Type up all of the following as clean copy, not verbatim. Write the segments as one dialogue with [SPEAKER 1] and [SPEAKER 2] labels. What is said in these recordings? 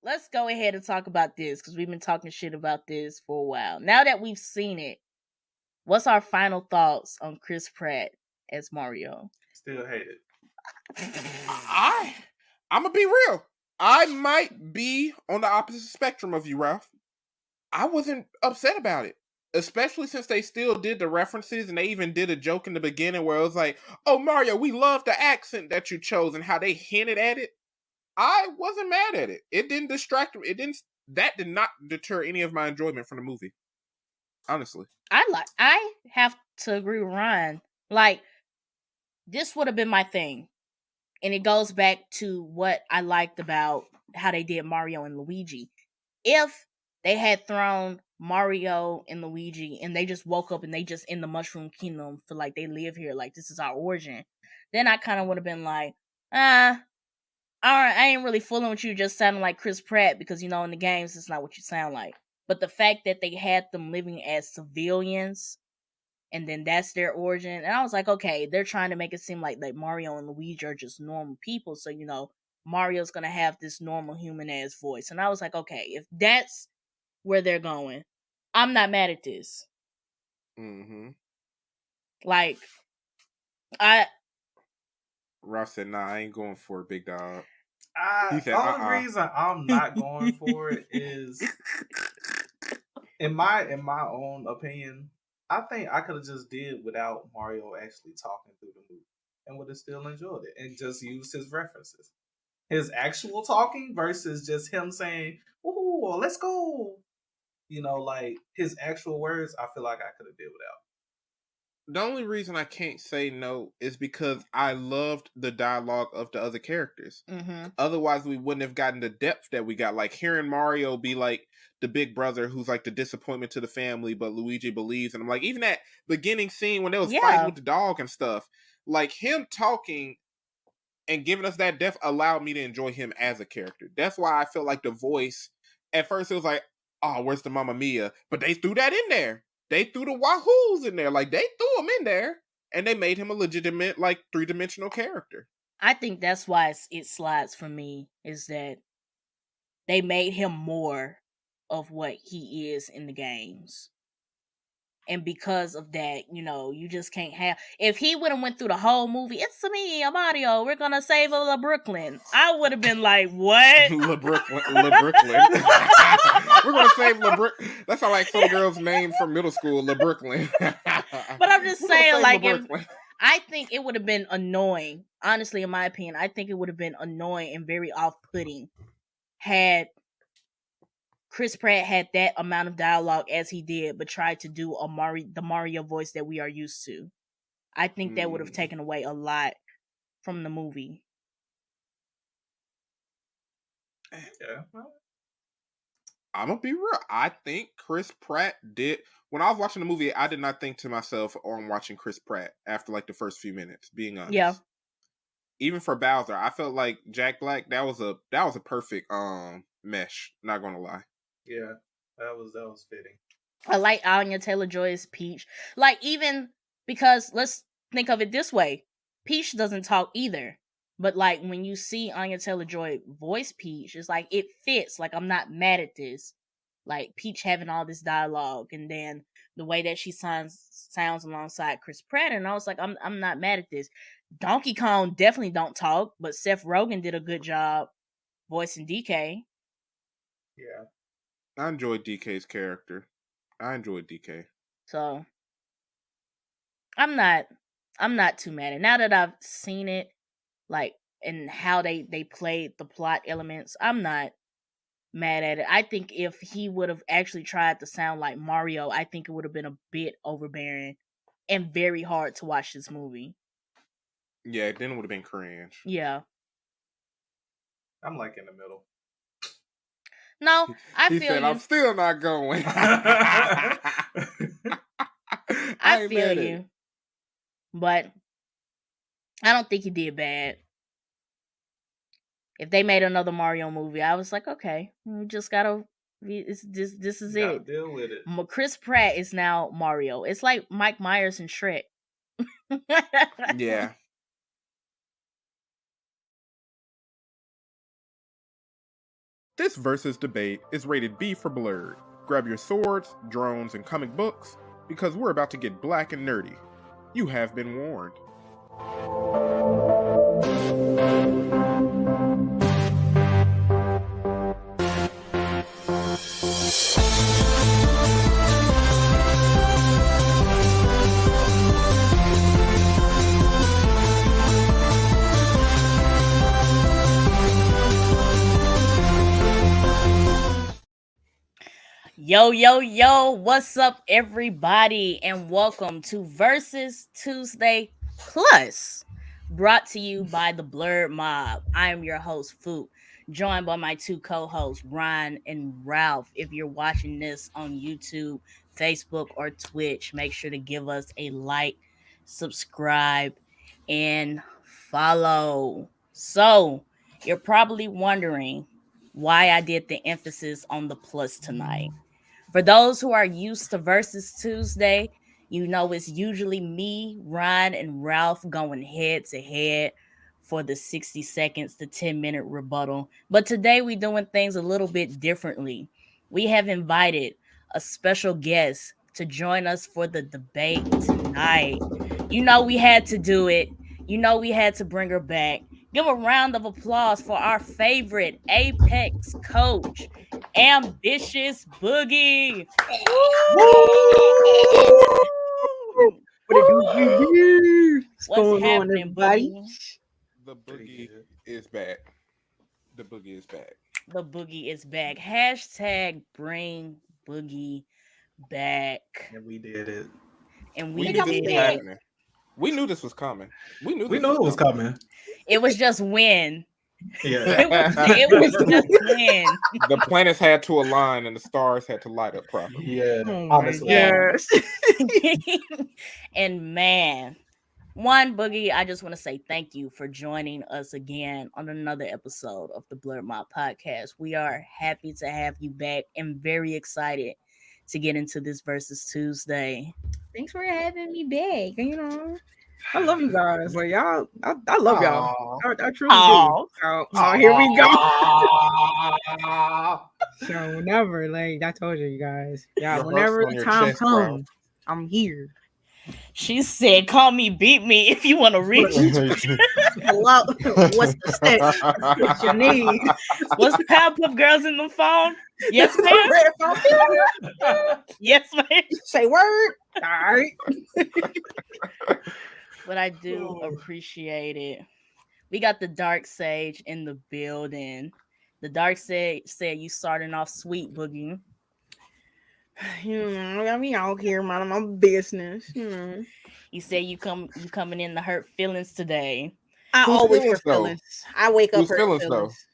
[SPEAKER 1] let's go ahead and talk about this because we've been talking shit about this for a while. Now that we've seen it, what's our final thoughts on Chris Pratt as Mario?
[SPEAKER 2] Still hate it.
[SPEAKER 3] I'm gonna be real. I might be on the opposite spectrum of you, Ralph. I wasn't upset about it. Especially since they still did the references and they even did a joke in the beginning where it was like, oh, Mario, we love the accent that you chose and how they hinted at it. I wasn't mad at it. It didn't distract me. That did not deter any of my enjoyment from the movie. Honestly.
[SPEAKER 1] I have to agree with Ryan. Like, this would have been my thing. And it goes back to what I liked about how they did Mario and Luigi. If they had thrown Mario and Luigi and they just woke up and they just in the Mushroom Kingdom for like they live here, like this is our origin, then I kind of would have been like, alright, I ain't really fooling with you just sounding like Chris Pratt because, in the games, it's not what you sound like. But the fact that they had them living as civilians and then that's their origin, and I was like, okay, they're trying to make it seem like Mario and Luigi are just normal people, so, Mario's gonna have this normal human-ass voice. And I was like, okay, if that's where they're going, I'm not mad at this.
[SPEAKER 3] Mm-hmm.
[SPEAKER 1] Like,
[SPEAKER 3] Ralph said, nah, I ain't going for it, big dog.
[SPEAKER 2] The only reason I'm not going for it is, in my own opinion, I think I could have just did without Mario actually talking through the movie and would have still enjoyed it and just used his references. His actual talking versus just him saying, ooh, let's go. Like his actual words, I feel like I could have did without.
[SPEAKER 3] The only reason I can't say no is because I loved the dialogue of the other characters.
[SPEAKER 1] Mm-hmm.
[SPEAKER 3] Otherwise, we wouldn't have gotten the depth that we got. Like hearing Mario be like the big brother who's like the disappointment to the family, but Luigi believes. And I'm like, even that beginning scene when they was fighting with the dog and stuff, like him talking and giving us that depth allowed me to enjoy him as a character. That's why I felt like the voice, at first it was like, oh, where's the Mamma Mia? But they threw that in there. They threw the Wahoos in there. Like, they threw him in there. And they made him a legitimate, like, 3-dimensional character.
[SPEAKER 1] I think that's why it slides for me, is that they made him more of what he is in the games. And because of that, you just can't have... If he would have went through the whole movie, it's me, Mario, we're gonna save La Brooklyn, I would have been like, what?
[SPEAKER 3] La Brooklyn. We're gonna save La Brooklyn. That's how like some girl's name from middle school, La Brooklyn.
[SPEAKER 1] But I'm just saying, like, I think it would have been annoying. Honestly, in my opinion, I think it would have been annoying and very off-putting had Chris Pratt had that amount of dialogue as he did, but tried to do the Mario voice that we are used to. I think that would have taken away a lot from the movie.
[SPEAKER 2] Yeah.
[SPEAKER 3] I'm gonna be real. I think Chris Pratt did. When I was watching the movie, I did not think to myself, "Oh, I'm watching Chris Pratt." After like the first few minutes, being honest.
[SPEAKER 1] Yeah.
[SPEAKER 3] Even for Bowser, I felt like Jack Black. That was a perfect mesh. Not gonna lie.
[SPEAKER 2] Yeah, that was fitting.
[SPEAKER 1] I like Anya Taylor-Joy as Peach. Like, even because, let's think of it this way, Peach doesn't talk either. But like when you see Anya Taylor-Joy voice Peach, it's like it fits. Like, I'm not mad at this. Like Peach having all this dialogue, and then the way that she sounds alongside Chris Pratt, and I was like, I'm not mad at this. Donkey Kong definitely don't talk, but Seth Rogen did a good job voicing DK.
[SPEAKER 2] Yeah.
[SPEAKER 3] I enjoyed DK's character. I enjoyed DK.
[SPEAKER 1] So I'm not too mad. And now that I've seen it, like, and how they played the plot elements, I'm not mad at it. I think if he would have actually tried to sound like Mario, I think it would have been a bit overbearing and very hard to watch this movie.
[SPEAKER 3] Yeah, then it would have been cringe.
[SPEAKER 1] Yeah.
[SPEAKER 2] I'm like in the middle.
[SPEAKER 1] No, I
[SPEAKER 3] he
[SPEAKER 1] feel
[SPEAKER 3] said,
[SPEAKER 1] you.
[SPEAKER 3] I'm still not going.
[SPEAKER 1] I feel you. But I don't think he did bad. If they made another Mario movie, I was like, okay, we just gotta... this is it.
[SPEAKER 2] Deal with it.
[SPEAKER 1] Chris Pratt is now Mario. It's like Mike Myers and Shrek.
[SPEAKER 3] Yeah. This versus debate is rated B for Blurred. Grab your swords, drones, and comic books, because we're about to get black and nerdy. You have been warned.
[SPEAKER 1] Yo, what's up, everybody, and welcome to Versus Tuesday Plus, brought to you by the Blurred Mob. I am your host, Fook, joined by my two co-hosts, Ryan and Ralph. If you're watching this on YouTube, Facebook, or Twitch, make sure to give us a like, subscribe, and follow. So, you're probably wondering why I did the emphasis on the plus tonight. For those who are used to Versus Tuesday, you know it's usually me, Ryan, and Ralph going head to head for the 60 seconds to 10-minute rebuttal. But today we're doing things a little bit differently. We have invited a special guest to join us for the debate tonight. You know we had to do it. You know we had to bring her back. Give a round of applause for our favorite Apex coach, Ambitious Boogie. What's happening, everybody?
[SPEAKER 3] The boogie is back. The boogie is back.
[SPEAKER 1] The boogie is back. Hashtag bring boogie back.
[SPEAKER 2] And we did it.
[SPEAKER 1] And we did it.
[SPEAKER 3] We knew this was coming. We knew
[SPEAKER 2] it was coming.
[SPEAKER 1] It was just when.
[SPEAKER 2] Yeah.
[SPEAKER 1] it was just when.
[SPEAKER 3] The planets had to align and the stars had to light up properly.
[SPEAKER 2] Yeah. Honestly.
[SPEAKER 1] Yes. And man, Boogie, I just want to say thank you for joining us again on another episode of the Blurred Mob podcast. We are happy to have you back and very excited to get into this Versus Tuesday.
[SPEAKER 4] Thanks for having me back. You know, I love you guys. Like y'all, I love y'all. I truly do. Oh, here we go. So whenever, like I told you guys, whenever the time comes, I'm here.
[SPEAKER 1] She said, "Call me, beat me if you want to reach."
[SPEAKER 4] Hello, what's the steps? What you need?
[SPEAKER 1] What's the Powerpuff Girls in the phone? Yes, ma'am. Yes, ma'am.
[SPEAKER 4] Say word. All right.
[SPEAKER 1] But I do appreciate it. We got the Dark Sage in the building. The Dark Sage said you starting off sweet, Boogie.
[SPEAKER 4] I mean, out here, minding my business.
[SPEAKER 1] You say you coming in to hurt feelings today.
[SPEAKER 4] I always hurt feelings. I wake up
[SPEAKER 3] hurt feelings.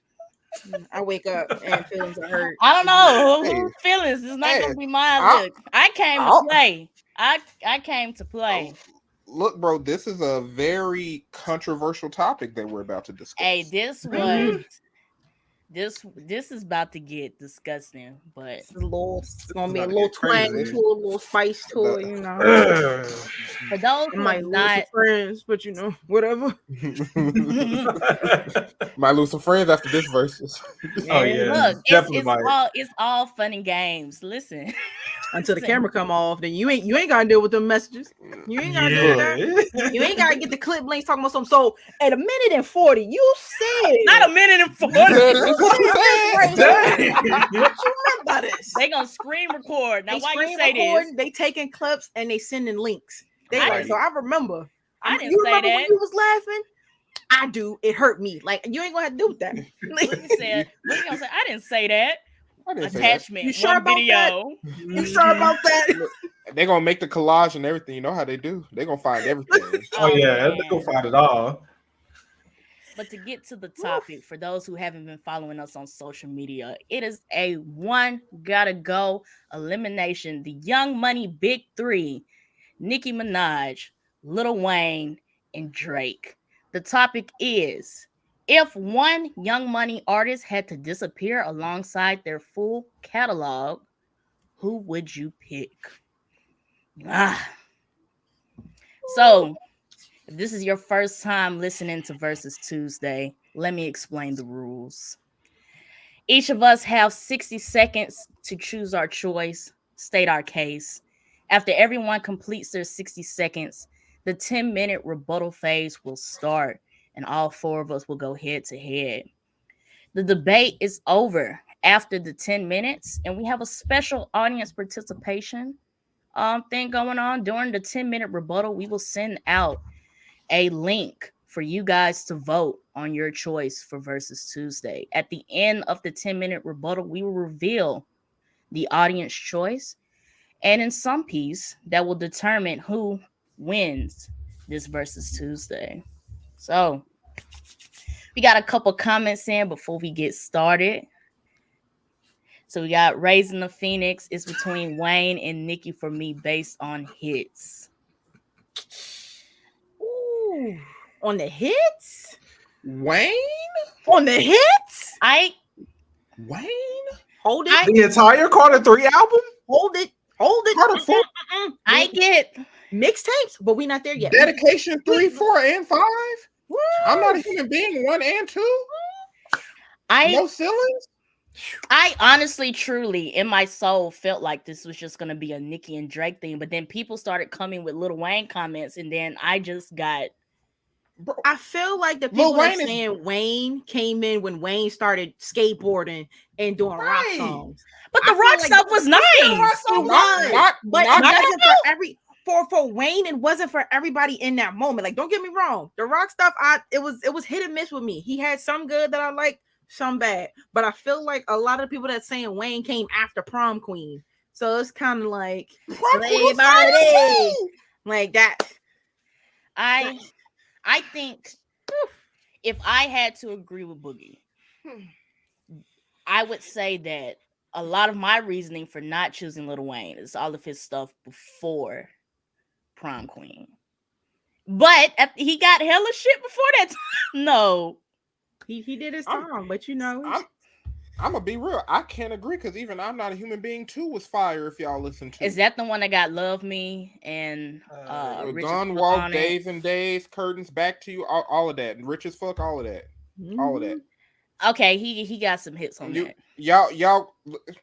[SPEAKER 4] I wake up and feelings are hurt.
[SPEAKER 1] I don't know who feelings. It's not gonna be mine. Look, I came to play. I came to play.
[SPEAKER 3] Look, bro, this is a very controversial topic that we're about to discuss.
[SPEAKER 1] Hey, this was. This is about to get disgusting, but
[SPEAKER 4] it's gonna be a little twang to it, a little spice to it, you know.
[SPEAKER 1] For those who
[SPEAKER 4] might lose some friends, but you know, whatever.
[SPEAKER 3] Might lose some friends after this versus.
[SPEAKER 2] Oh yeah,
[SPEAKER 1] look, it's all fun and games. Listen,
[SPEAKER 4] until the camera come off, then you ain't gotta deal with them messages. You ain't gotta deal with that. You ain't gotta get the clip links talking about something. So at 1:40, you said
[SPEAKER 1] not 1:40.
[SPEAKER 4] What you meant by this?
[SPEAKER 1] They gonna screen record. Now, why you say this?
[SPEAKER 4] They taking clips and they sending links. So I remember.
[SPEAKER 1] I didn't
[SPEAKER 4] you
[SPEAKER 1] say
[SPEAKER 4] remember
[SPEAKER 1] that.
[SPEAKER 4] When you was laughing? I do. It hurt me. Like you ain't gonna have to do with that.
[SPEAKER 1] What gonna say? I didn't say that. Attachment.
[SPEAKER 4] You sure about that? You sure about that?
[SPEAKER 3] They're gonna make the collage and everything. You know how they do. They're gonna find everything.
[SPEAKER 2] Oh yeah, they're gonna find it all.
[SPEAKER 1] But to get to the topic, for those who haven't been following us on social media, it is a one gotta go elimination. The Young Money Big Three, Nicki Minaj, Lil Wayne, and Drake. The topic is, if one Young Money artist had to disappear alongside their full catalog, who would you pick? So, if this is your first time listening to Versus Tuesday, let me explain the rules. Each of us have 60 seconds to choose our choice, state our case. After everyone completes their 60 seconds, the 10-minute rebuttal phase will start, and all four of us will go head to head. The debate is over after the 10 minutes, and we have a special audience participation thing going on. During the 10-minute rebuttal, we will send out a link for you guys to vote on your choice for Versus Tuesday. At the end of the 10-minute rebuttal, we will reveal the audience choice, and in some piece that will determine who wins this Versus Tuesday. So we got a couple comments in before we get started. So we got Raising the Phoenix is between Wayne and Nicki for me based on hits.
[SPEAKER 4] Ooh, on the hits?
[SPEAKER 3] Wayne?
[SPEAKER 4] On the hits?
[SPEAKER 3] Wayne?
[SPEAKER 4] Hold it.
[SPEAKER 2] The entire Carter 3 album?
[SPEAKER 4] Hold it.
[SPEAKER 3] Carter 4?
[SPEAKER 1] I get
[SPEAKER 4] mixtapes, but we not there yet.
[SPEAKER 3] Dedication 3, 4, and 5? Woo. I'm not a human being 1 and 2. No ceilings?
[SPEAKER 1] I honestly, truly, in my soul, felt like this was just going to be a Nicki and Drake thing. But then people started coming with Lil Wayne comments, and then I just got...
[SPEAKER 4] I feel like the people that saying Wayne came in when Wayne started skateboarding and doing rock songs.
[SPEAKER 1] But the rock stuff was nice.
[SPEAKER 4] It was. But it wasn't for for Wayne, it wasn't for everybody in that moment. Like, don't get me wrong. The rock stuff, it was hit and miss with me. He had some good that I liked, some bad. But I feel like a lot of people that's saying Wayne came after Prom Queen. So it's kind of like like that.
[SPEAKER 1] I think if I had to agree with Boogie, I would say that a lot of my reasoning for not choosing Lil Wayne is all of his stuff before Prom Queen. But he got hella shit before that time. No.
[SPEAKER 4] He did his time, but you know.
[SPEAKER 3] I'm gonna be real. I can't agree because even I'm Not a Human Being 2 was fire. If y'all listen to,
[SPEAKER 1] is that the one that got Love Me and
[SPEAKER 3] Gone Walk, Days and Days, Curtains, Back to You, all of that, Rich as Fuck, all of that, all of that.
[SPEAKER 1] Okay, he got some hits on that.
[SPEAKER 3] Y'all.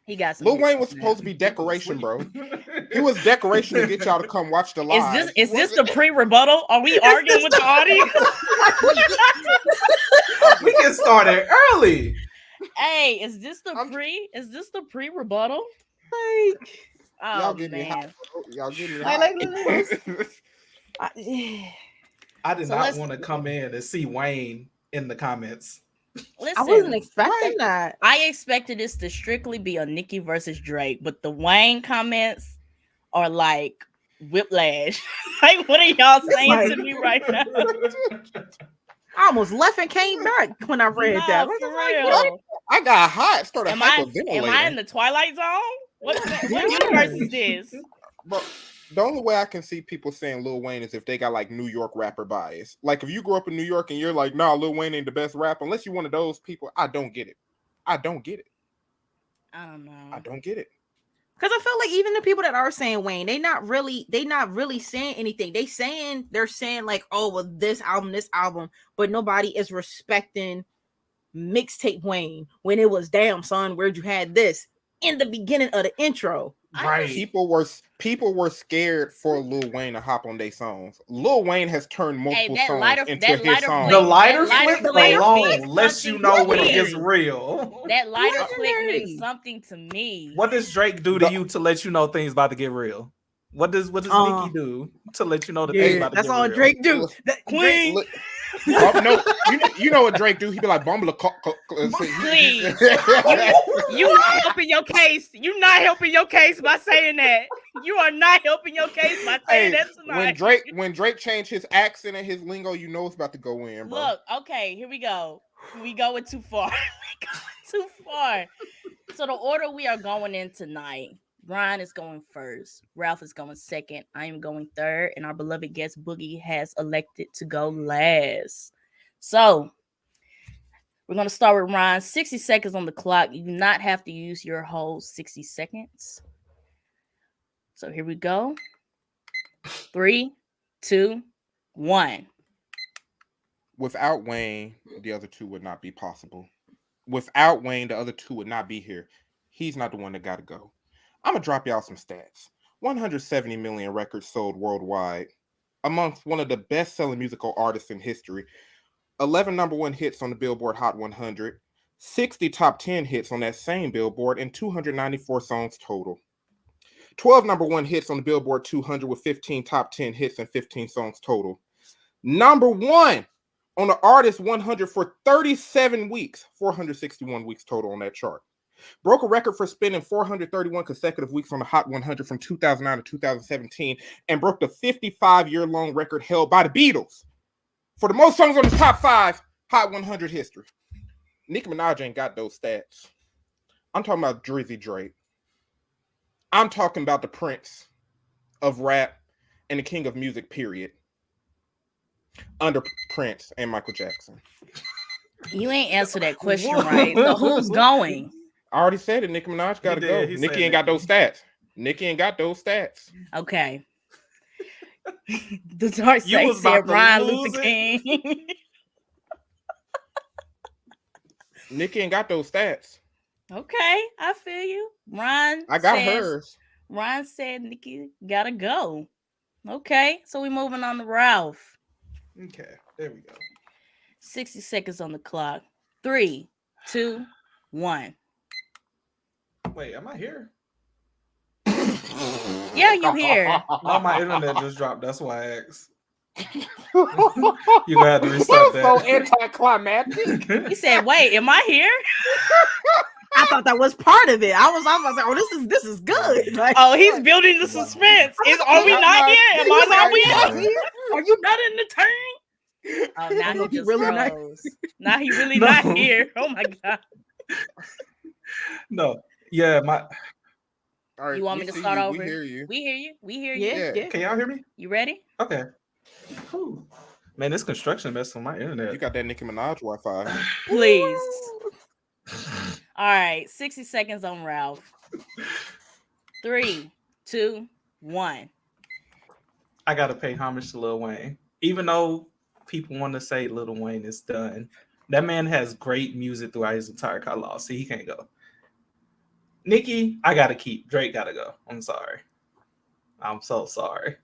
[SPEAKER 1] He got some.
[SPEAKER 3] Lil Wayne was supposed to be decoration, bro. He was decoration to get y'all to come watch the live.
[SPEAKER 1] Is this the pre-rebuttal? Are we arguing with the audience?
[SPEAKER 2] We get started early.
[SPEAKER 1] Hey, is this the pre-rebuttal? Like,
[SPEAKER 3] y'all get me hot. Y'all get me hot.
[SPEAKER 2] I did not want to come in and see Wayne in the comments.
[SPEAKER 1] Listen,
[SPEAKER 4] I wasn't expecting that.
[SPEAKER 1] I expected this to strictly be a Nicki versus Drake, but the Wayne comments are like whiplash. Like, what are y'all saying to me right now?
[SPEAKER 4] I almost left and came back when I read that.
[SPEAKER 3] I got hot. Started hyperventilating.
[SPEAKER 1] Am I in the Twilight Zone? What universe is this?
[SPEAKER 3] Bro, the only way I can see people saying Lil Wayne is if they got like New York rapper bias. Like if you grew up in New York and you're like, nah, Lil Wayne ain't the best rapper. Unless you're one of those people, I don't get it. I don't get it.
[SPEAKER 1] I don't know.
[SPEAKER 3] I don't get it.
[SPEAKER 4] Because I feel like even the people that are saying Wayne, they not really saying anything. They're saying like, oh, well, this album, but nobody is respecting mixtape Wayne when it was, damn son, where'd you had this in the beginning of the intro.
[SPEAKER 2] Right.
[SPEAKER 3] People were scared for Lil Wayne to hop on their songs. Lil Wayne has turned multiple songs into his songs.
[SPEAKER 2] The lighter flick alone lets you know when it gets real.
[SPEAKER 1] That lighter flick means something to me.
[SPEAKER 2] What does Drake do to you to let you know things about to get real? What does Nicki do to let you know the things about to get real?
[SPEAKER 4] That's all Drake do.
[SPEAKER 1] Queen.
[SPEAKER 3] No, you know what Drake do? He be like, "Bumble a
[SPEAKER 1] Please, you not helping your case. You not helping your case by saying that. You are not helping your case by saying that tonight.
[SPEAKER 3] When Drake changed his accent and his lingo, you know it's about to go in, bro.
[SPEAKER 1] Look, okay, here we go. We going too far. So the order we are going in tonight. Brian is going first. Ralph is going second. I am going third. And our beloved guest Boogie has elected to go last. So we're going to start with Ryan. 60 seconds on the clock. You do not have to use your whole 60 seconds. So here we go. 3, 2, 1.
[SPEAKER 3] Without Wayne, the other two would not be possible. Without Wayne, the other two would not be here. He's not the one that got to go. I'm going to drop y'all some stats. 170 million records sold worldwide, amongst one of the best-selling musical artists in history. 11 number one hits on the Billboard Hot 100, 60 top 10 hits on that same Billboard, and 294 songs total. 12 number one hits on the Billboard 200 with 15 top 10 hits and 15 songs total. Number one on the Artist 100 for 37 weeks, 461 weeks total on that chart. Broke a record for spending 431 consecutive weeks on the Hot 100 from 2009 to 2017, and broke the 55-year-long record held by the Beatles for the most songs on the top 5 Hot 100 history. Nicki Minaj ain't got those stats. I'm talking about Drizzy Drake. I'm talking about the Prince of rap and the king of music, period. Under Prince and Michael Jackson.
[SPEAKER 1] You ain't answered that question right. So who's going?
[SPEAKER 3] I already said it. Nicki Minaj got to go. Nicki ain't got those stats. Nicki ain't got those stats.
[SPEAKER 1] Okay. The dark side said Ryan Luther King.
[SPEAKER 3] Nicki ain't got those stats.
[SPEAKER 1] Okay, I feel you. Ryan,
[SPEAKER 3] I got hers.
[SPEAKER 1] Ryan said Nicki gotta go. Okay, so we moving on to Ralph.
[SPEAKER 2] Okay, there we go.
[SPEAKER 1] 60 seconds on the clock. 3, 2, 1.
[SPEAKER 2] Wait, am I here?
[SPEAKER 1] Yeah, you here.
[SPEAKER 2] No, my internet just dropped. That's why I asked. You had to reset that.
[SPEAKER 3] So anticlimactic.
[SPEAKER 1] He said, "Wait, am I here?"
[SPEAKER 4] I thought that was part of it. I was like, "Oh, this is good." Like,
[SPEAKER 1] oh, he's building the suspense. Are we not here? Am I not here? Are you not in the turn? Oh, now he just really froze. Now he really not here. Oh my god.
[SPEAKER 2] No. Yeah, my.
[SPEAKER 3] All right,
[SPEAKER 1] you want me to start over?
[SPEAKER 3] We hear you.
[SPEAKER 1] We hear you. We hear you.
[SPEAKER 2] Yeah. Can y'all hear me?
[SPEAKER 1] You ready?
[SPEAKER 2] Okay. Whew. Man, this construction mess on my internet.
[SPEAKER 3] You got that Nicki Minaj Wi-Fi.
[SPEAKER 1] Please. All right, 60 seconds on Ralph. 3, 2, 1.
[SPEAKER 2] I gotta pay homage to Lil Wayne. Even though people want to say Lil Wayne is done, that man has great music throughout his entire catalog. See, he can't go. Nicki, I gotta keep. Drake gotta go. I'm sorry. I'm so sorry.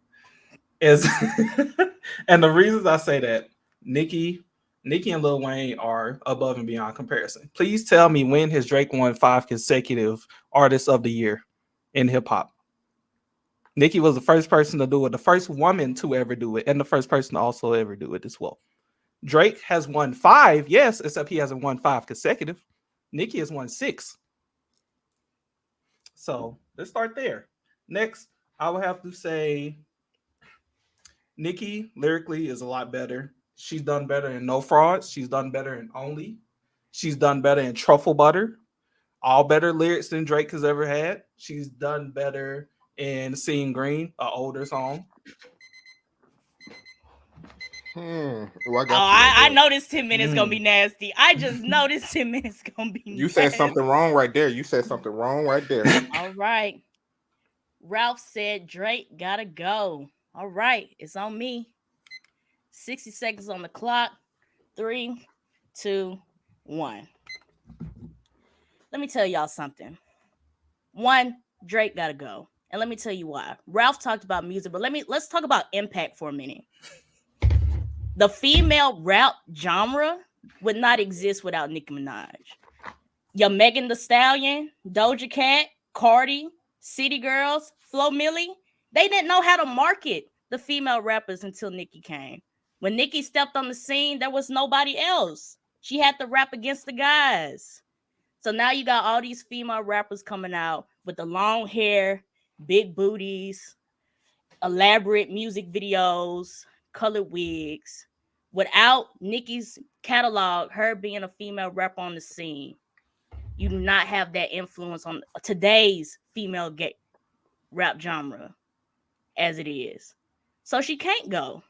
[SPEAKER 2] And the reasons I say that, Nicki and Lil Wayne are above and beyond comparison. Please tell me when has Drake won 5 consecutive Artists of the Year in hip hop? Nicki was the first person to do it, the first woman to ever do it, and the first person to also ever do it as well. Drake has won 5, yes, except he hasn't won 5 consecutive. Nicki has won 6. So let's start there. Next, I would have to say Nicki lyrically is a lot better. She's done better in No Frauds. She's done better in Only. She's done better in Truffle Butter. All better lyrics than Drake has ever had. She's done better in Seeing Green, an older song.
[SPEAKER 1] I noticed 10 minutes gonna be nasty. I just noticed 10 minutes gonna be nasty.
[SPEAKER 3] You said something wrong right there. All
[SPEAKER 1] right. Ralph said Drake gotta go. All right, it's on me. 60 seconds on the clock. 3, 2, 1. Let me tell y'all something. 1, Drake gotta go. And let me tell you why. Ralph talked about music, but let's talk about impact for a minute. The female rap genre would not exist without Nicki Minaj. Your Megan Thee Stallion, Doja Cat, Cardi, City Girls, Flo Milli, they didn't know how to market the female rappers until Nicki came. When Nicki stepped on the scene, there was nobody else. She had to rap against the guys. So now you got all these female rappers coming out with the long hair, big booties, elaborate music videos, colored wigs. Without Nicki's catalog, her being a female rapper on the scene, you do not have that influence on today's female gay rap genre as it is. So she can't go.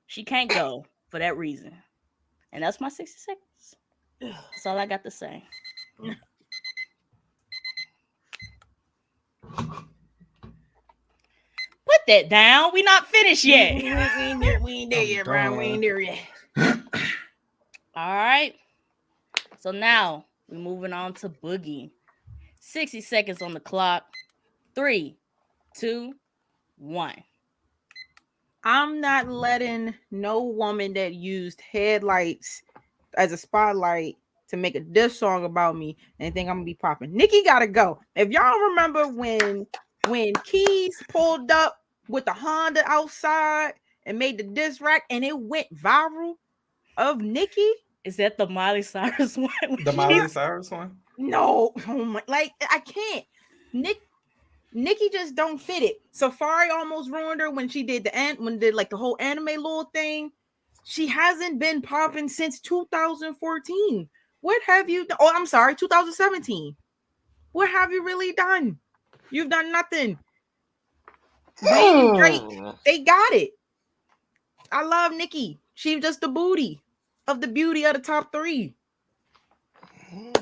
[SPEAKER 1] She can't go for that reason. And that's my 60 seconds. That's all I got to say. Put that down. We not finished yet.
[SPEAKER 4] We ain't there yet, Brian. We ain't there yet.
[SPEAKER 1] All right. So now we're moving on to Boogie. 60 seconds on the clock. 3, 2, 1.
[SPEAKER 4] I'm not letting no woman that used headlights as a spotlight to make a diss song about me and think I'm gonna be popping. Nicki gotta go. If y'all remember when Keys pulled up with the Honda outside and made the diss rack and it went viral of Nicki.
[SPEAKER 1] Is that the Miley Cyrus one?
[SPEAKER 2] The Miley Cyrus one?
[SPEAKER 4] No, oh my, like I can't. Nicki just don't fit it. Safari almost ruined her when she did the whole anime little thing. She hasn't been popping since 2014. What have you done? Oh, I'm sorry, 2017. What have you really done? You've done nothing. Wayne and Drake, they got it. I love Nicki. She's just the booty of the beauty of the top 3. I'm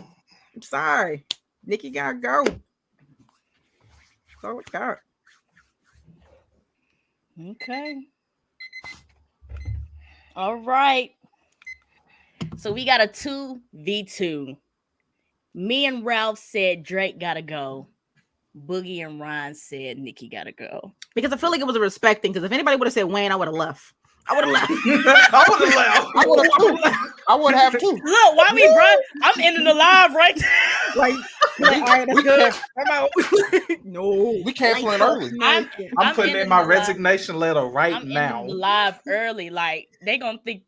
[SPEAKER 4] sorry. Nicki gotta go. So it got.
[SPEAKER 1] Okay. All right. So we got a 2v2. Me and Ralph said Drake gotta go. Boogie and Ryan said Nicki gotta go.
[SPEAKER 4] Because I feel like it was a respect thing. Because if anybody would have said Wayne, I would have left. I would have left.
[SPEAKER 3] I would have too.
[SPEAKER 1] Look, why we brought? I'm ending the live right now.
[SPEAKER 4] Like, all right, that's good. I'm out. No,
[SPEAKER 3] we canceling early.
[SPEAKER 2] I'm putting in my resignation letter right now.
[SPEAKER 1] I'm live early. Like they gonna think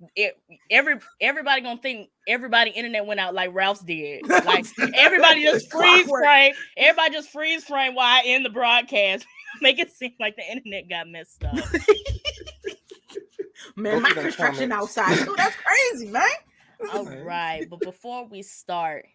[SPEAKER 1] everybody gonna think everybody internet went out like Ralph's did. Like everybody just freeze frame. Everybody just freeze frame while I end the broadcast. Make it seem like the internet got messed up.
[SPEAKER 4] Man, my construction outside. Dude, that's crazy, man.
[SPEAKER 1] All right, but before we start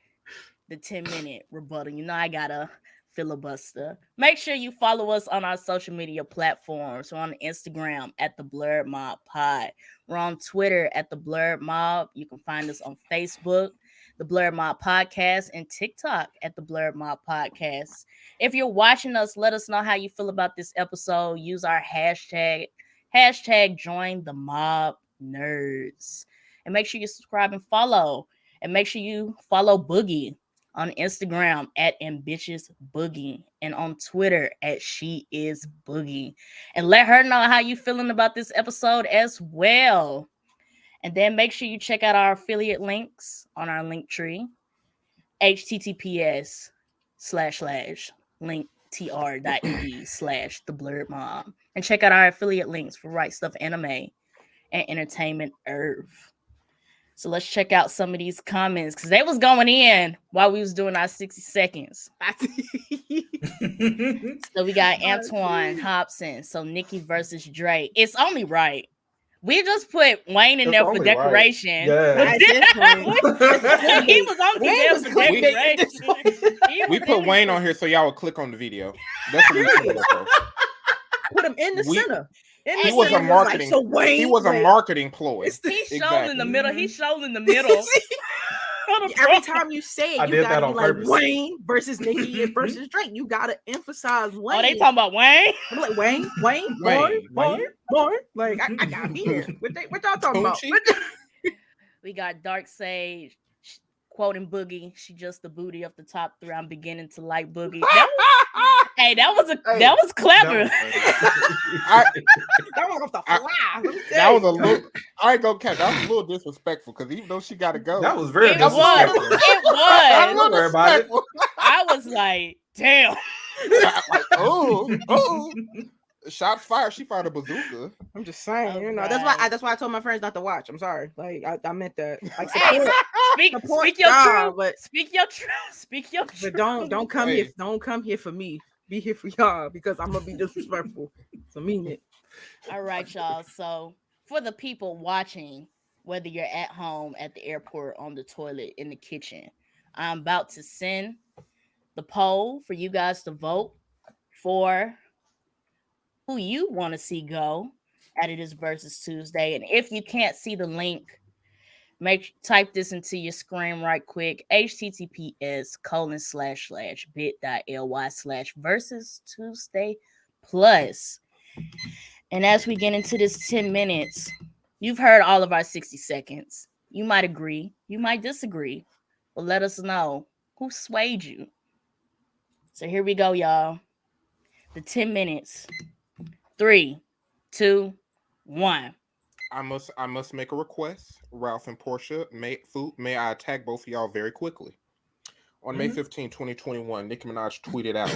[SPEAKER 1] the 10-minute rebuttal, you know I gotta filibuster. Make sure you follow us on our social media platforms. We're on Instagram at the Blurred Mob Pod. We're on Twitter at the Blurred Mob. You can find us on Facebook, the Blurred Mob Podcast, and TikTok at the Blurred Mob Podcast. If you're watching us, let us know how you feel about this episode. Use our hashtag join the mob nerds. And make sure you subscribe and follow. And make sure you follow Boogie on Instagram at Ambitious Boogie and on Twitter at She Is Boogie. And let her know how you feeling about this episode as well. And then make sure you check out our affiliate links on our link tree. https://linktr.ee/the Blurred Mob. And check out our affiliate links for Right Stuff Anime and Entertainment Earth. So let's check out some of these comments because they was going in while we was doing our 60 seconds. So we got Antoine Hobson. So Nicki versus Drake. It's only right. We just put Wayne in there for decoration.
[SPEAKER 2] Right.
[SPEAKER 1] Yeah. He was only there for decoration.
[SPEAKER 3] We put Wayne on here so y'all would click on the video. That's what we put.
[SPEAKER 4] Put him in the center.
[SPEAKER 3] He was a marketing.
[SPEAKER 4] Like, so Wayne,
[SPEAKER 3] he was a marketing ploy.
[SPEAKER 1] He's shown in the middle. He's shown in the middle.
[SPEAKER 4] Every time you say it, you gotta be like
[SPEAKER 2] purpose.
[SPEAKER 4] Wayne versus Nicki versus Drake. You gotta emphasize Wayne.
[SPEAKER 1] Oh, they talking about Wayne?
[SPEAKER 4] I'm like Wayne. Like I gotta be here. What y'all talking about?
[SPEAKER 1] We got Dark Sage quoting Boogie. She just the booty of the top 3. I'm beginning to like Boogie. That was clever.
[SPEAKER 4] That was off the fly.
[SPEAKER 3] That was a little. I ain't gonna catch. That was a little disrespectful because even though she gotta go,
[SPEAKER 2] that was very
[SPEAKER 1] disrespectful. It was.
[SPEAKER 2] Don't worry about it.
[SPEAKER 1] I was like, damn.
[SPEAKER 3] Oh. Shots fired. She fired a bazooka.
[SPEAKER 4] I'm just saying, you know.
[SPEAKER 1] Right.
[SPEAKER 4] That's why I told my friends not to watch. I'm sorry. Like I meant that. Like
[SPEAKER 1] speak your truth. But speak your truth. Speak your truth.
[SPEAKER 4] But don't come here. Don't come here for me. Be here for y'all because I'm gonna be disrespectful. So mean it.
[SPEAKER 1] All right, y'all. So for the people watching, whether you're at home, at the airport, on the toilet, in the kitchen, I'm about to send the poll for you guys to vote for who you want to see go at It Is Versus Tuesday. And if you can't see the link, type this into your screen right quick. https://bit.ly/versus Tuesday plus. And as we get into this 10 minutes, you've heard all of our 60 seconds. You might agree, you might disagree. Well, let us know who swayed you. So here we go, y'all. The 10 minutes. 3, 2, 1.
[SPEAKER 3] I must make a request. Ralph and Portia, may I attack both of y'all very quickly. On May 15, 2021, Nicki Minaj tweeted out,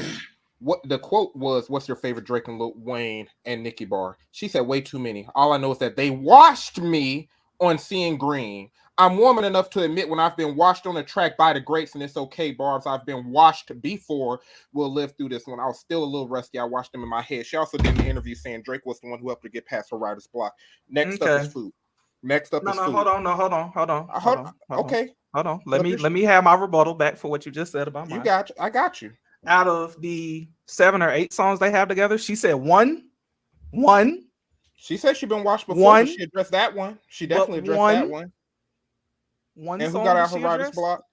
[SPEAKER 3] what the quote was, "What's your favorite Drake and Lil Wayne and Nicki bar?" She said, "Way too many. All I know is that they washed me on Seeing Green. I'm woman enough to admit when I've been washed on a track by the greats, and it's okay, barbs. I've been washed before. We'll live through this one. I was still a little rusty. I washed them in my head." She also did an interview saying Drake was the one who helped her get past her writer's block. Next up is Food. Food.
[SPEAKER 2] Hold on.
[SPEAKER 3] Okay.
[SPEAKER 2] Hold on. Let me have my rebuttal back for what you just said about mine.
[SPEAKER 3] I got you.
[SPEAKER 2] Out of the 7 or 8 songs they have together, she said one.
[SPEAKER 3] She said she'd been washed before, but she addressed that one. She definitely addressed that one.
[SPEAKER 2] One
[SPEAKER 3] and
[SPEAKER 2] song
[SPEAKER 3] who got out her
[SPEAKER 2] she
[SPEAKER 3] writer's
[SPEAKER 2] addressed?
[SPEAKER 3] block?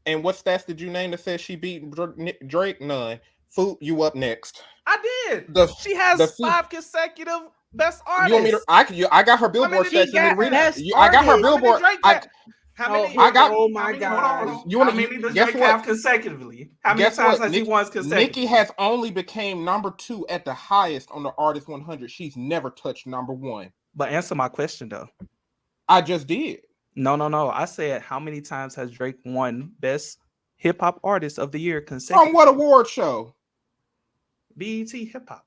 [SPEAKER 3] And what stats did you name that said she beat Drake? None. Food, you up next.
[SPEAKER 2] I did. She has 5 consecutive best artists.
[SPEAKER 3] You want me to? I got her Billboard stats. I got her Billboard.
[SPEAKER 2] How many?
[SPEAKER 4] Oh my God!
[SPEAKER 2] How many does Drake have consecutively? How many times has he won consecutively?
[SPEAKER 3] Nicki has only became number 2 at the highest on the Artist 100. She's never touched number 1.
[SPEAKER 2] But answer my question though.
[SPEAKER 3] I just did.
[SPEAKER 2] No. I said how many times has Drake won Best Hip Hop Artist of the Year consecutively?
[SPEAKER 3] From what award show?
[SPEAKER 2] BET Hip Hop.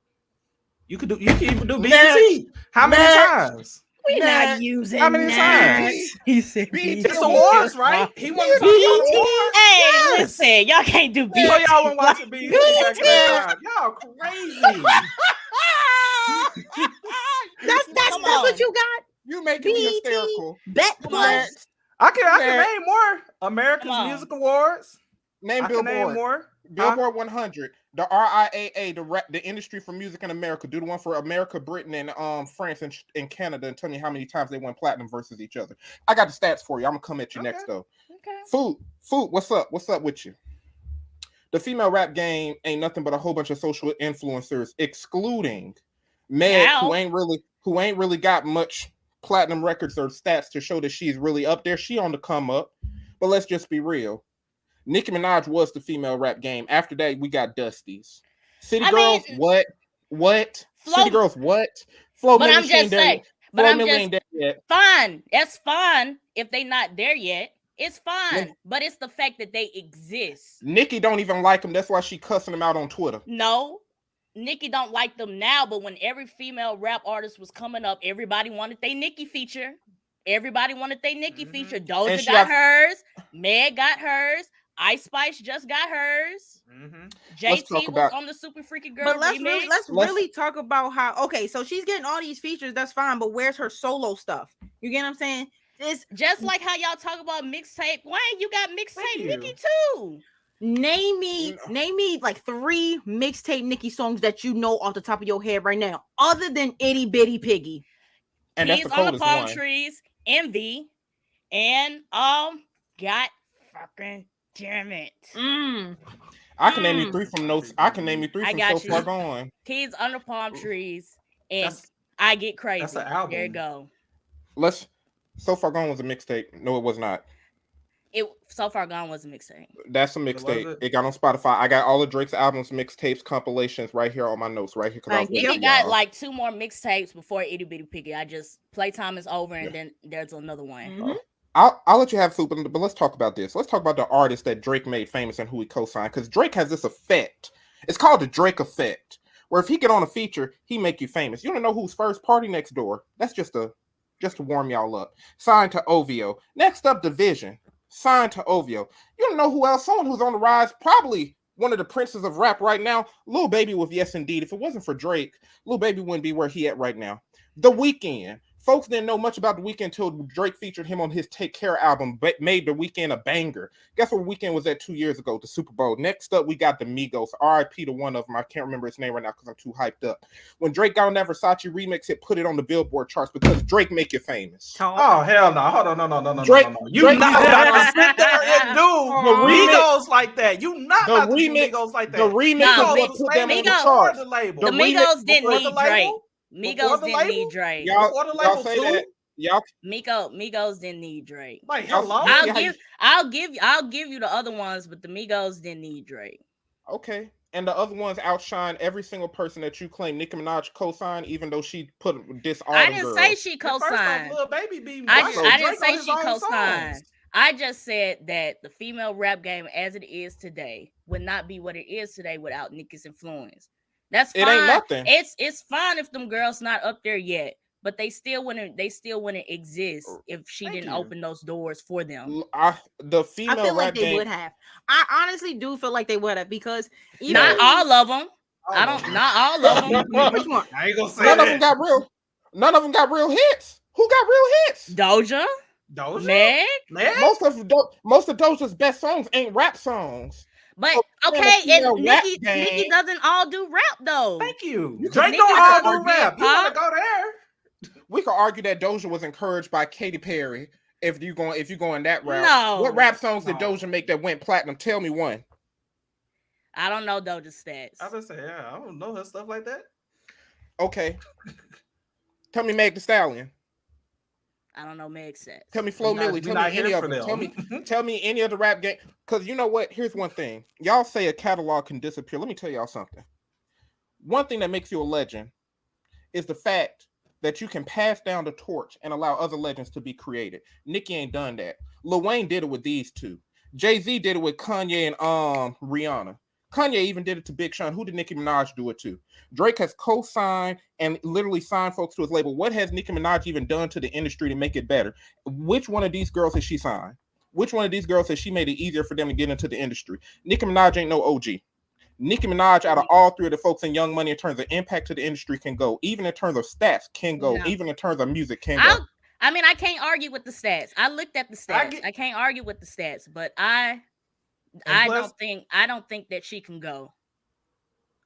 [SPEAKER 2] You can even do BET. How many times?
[SPEAKER 1] We're not using
[SPEAKER 2] how many times?
[SPEAKER 1] He said
[SPEAKER 2] it's awards, right? He won the
[SPEAKER 1] awards. Hey, listen, y'all can't do BET.
[SPEAKER 2] So y'all were watching BET back in the time. Y'all crazy.
[SPEAKER 4] That's what you got.
[SPEAKER 3] You making me hysterical.
[SPEAKER 4] Bet plus.
[SPEAKER 2] I can name more. America's Music Awards.
[SPEAKER 3] Name Billboard.
[SPEAKER 2] Name more.
[SPEAKER 3] Billboard 100. The RIAA, the industry for music in America. Do the one for America, Britain, and France and Canada, and tell me how many times they won platinum versus each other. I got the stats for you. I'm gonna come at you next though.
[SPEAKER 1] Okay.
[SPEAKER 3] Food. What's up? What's up with you? The female rap game ain't nothing but a whole bunch of social influencers, excluding Meg, who ain't really got much platinum records or stats to show that she's really up there. She on the come up. But let's just be real. Nicki Minaj was the female rap game. After that, we got Dusties. City Girls, what? City Girls, what? Flo
[SPEAKER 1] but I'm just saying. But I'm
[SPEAKER 3] just
[SPEAKER 1] fine. That's fine if they not there yet. It's fine. But it's the fact that they exist.
[SPEAKER 3] Nicki don't even like them. That's why she cussing them out on Twitter.
[SPEAKER 1] No. Nicki don't like them now, but when every female rap artist was coming up, everybody wanted their Nicki feature. Doja got hers. Meg got hers. Ice Spice just got hers. JT was on the Super Freaky Girl remix.
[SPEAKER 4] Let's really talk about how. Okay, so she's getting all these features. That's fine, but where's her solo stuff? You get what I'm saying?
[SPEAKER 1] It's just like how y'all talk about mixtape. Why you got mixtape Nicki too?
[SPEAKER 4] Name me like 3 mixtape Nicki songs that you know off the top of your head right now, other than Itty Bitty Piggy.
[SPEAKER 3] And
[SPEAKER 1] Keys on the Palm Trees, Envy, and God fucking damn it.
[SPEAKER 3] I can name you 3 from notes. I can name you 3 from So Far Gone.
[SPEAKER 1] Keys on the Palm Trees, and I Get Crazy.
[SPEAKER 2] That's an album.
[SPEAKER 1] There you go.
[SPEAKER 3] So Far Gone was a mixtape. No, it was not.
[SPEAKER 1] So Far Gone was a mixtape.
[SPEAKER 3] That's a mixtape. It got on Spotify. I got all of Drake's albums, mixtapes, compilations right here on my notes right here.
[SPEAKER 1] Nicki got like 2 more mixtapes before Itty Bitty Piggy. Playtime is over, and then there's another one.
[SPEAKER 3] I'll let you have food, but let's talk about this. Let's talk about the artist that Drake made famous and who he co-signed, because Drake has this effect. It's called the Drake effect, where if he get on a feature, he make you famous. You don't know who's first? Party Next Door. That's just to warm y'all up. Signed to OVO. Next up, Division. Signed to OVO. You don't know who else? Someone who's on the rise, probably one of the princes of rap right now, Lil Baby with Yes Indeed. If it wasn't for Drake, Lil Baby wouldn't be where he at right now. The Weeknd. Folks didn't know much about The Weeknd until Drake featured him on his Take Care album, but made The Weeknd a banger. Guess where Weeknd was at 2 years ago? The Super Bowl. Next up, we got the Migos. R.I.P. to one of them. I can't remember his name right now because I'm too hyped up. When Drake got on that Versace remix, it put it on the Billboard charts because Drake make you famous.
[SPEAKER 2] Oh, hell no. Hold on. No.
[SPEAKER 3] Drake,
[SPEAKER 2] You not about to sit there and do Migos like that. You not about to do Migos like that.
[SPEAKER 3] The remix is what put them on the charts.
[SPEAKER 1] The Migos didn't need Drake. Migos didn't need Drake.
[SPEAKER 3] Y'all say that. y'all.
[SPEAKER 1] Migos didn't need Drake.
[SPEAKER 2] Like, hello.
[SPEAKER 1] I'll give you the other ones, but the Migos didn't need Drake.
[SPEAKER 3] Okay. And the other ones outshine every single person that you claim Nicki Minaj co-signed, even though she put this all
[SPEAKER 1] I
[SPEAKER 3] them
[SPEAKER 1] didn't
[SPEAKER 3] girls.
[SPEAKER 1] say she co-signed.
[SPEAKER 2] Lil Baby be
[SPEAKER 1] I didn't say she co-signed. I just said that the female rap game as it is today would not be what it is today without Nicki's influence. That's fine.
[SPEAKER 3] It ain't nothing.
[SPEAKER 1] It's fine if them girls not up there yet, but they still wouldn't exist if she didn't open those doors for them.
[SPEAKER 3] The female
[SPEAKER 4] I feel like
[SPEAKER 3] rap
[SPEAKER 4] they
[SPEAKER 3] game
[SPEAKER 4] would have. I honestly do feel like they would have, because
[SPEAKER 1] not all of them. Not all of them.
[SPEAKER 4] Which one?
[SPEAKER 2] I ain't gonna say
[SPEAKER 3] none
[SPEAKER 2] that.
[SPEAKER 3] None of them got real hits. Who got real hits?
[SPEAKER 1] Doja? Meg?
[SPEAKER 3] Most of Doja's best songs ain't rap songs.
[SPEAKER 1] But okay, and Nicki doesn't all do rap though.
[SPEAKER 2] Thank you. Drake don't all do rap. You wanna go there?
[SPEAKER 3] We could argue that Doja was encouraged by Katy Perry. If you go in that route,
[SPEAKER 1] no.
[SPEAKER 3] What rap songs did Doja make that went platinum? Tell me one.
[SPEAKER 1] I don't know Doja's stats.
[SPEAKER 2] I was gonna say, yeah, I don't know her stuff like that.
[SPEAKER 3] Okay. Tell me Meg Thee Stallion.
[SPEAKER 1] I don't know Meg's stats.
[SPEAKER 3] Tell me Flo Milli. Tell me any of them. Tell me any of the rap game. Because you know what? Here's one thing. Y'all say a catalog can disappear. Let me tell y'all something. One thing that makes you a legend is the fact that you can pass down the torch and allow other legends to be created. Nicki ain't done that. Lil Wayne did it with these two. Jay-Z did it with Kanye and Rihanna. Kanye even did it to Big Sean. Who did Nicki Minaj do it to? Drake has co-signed and literally signed folks to his label. What has Nicki Minaj even done to the industry to make it better? Which one of these girls has she signed? Which one of these girls has she made it easier for them to get into the industry? Nicki Minaj ain't no OG. Nicki Minaj, out of all three of the folks in Young Money, in terms of impact to the industry, can go. Even in terms of stats, can go. Yeah. Even in terms of music, can go.
[SPEAKER 1] I mean, I can't argue with the stats. I looked at the stats. I can't argue with the stats, but I don't think that she can go.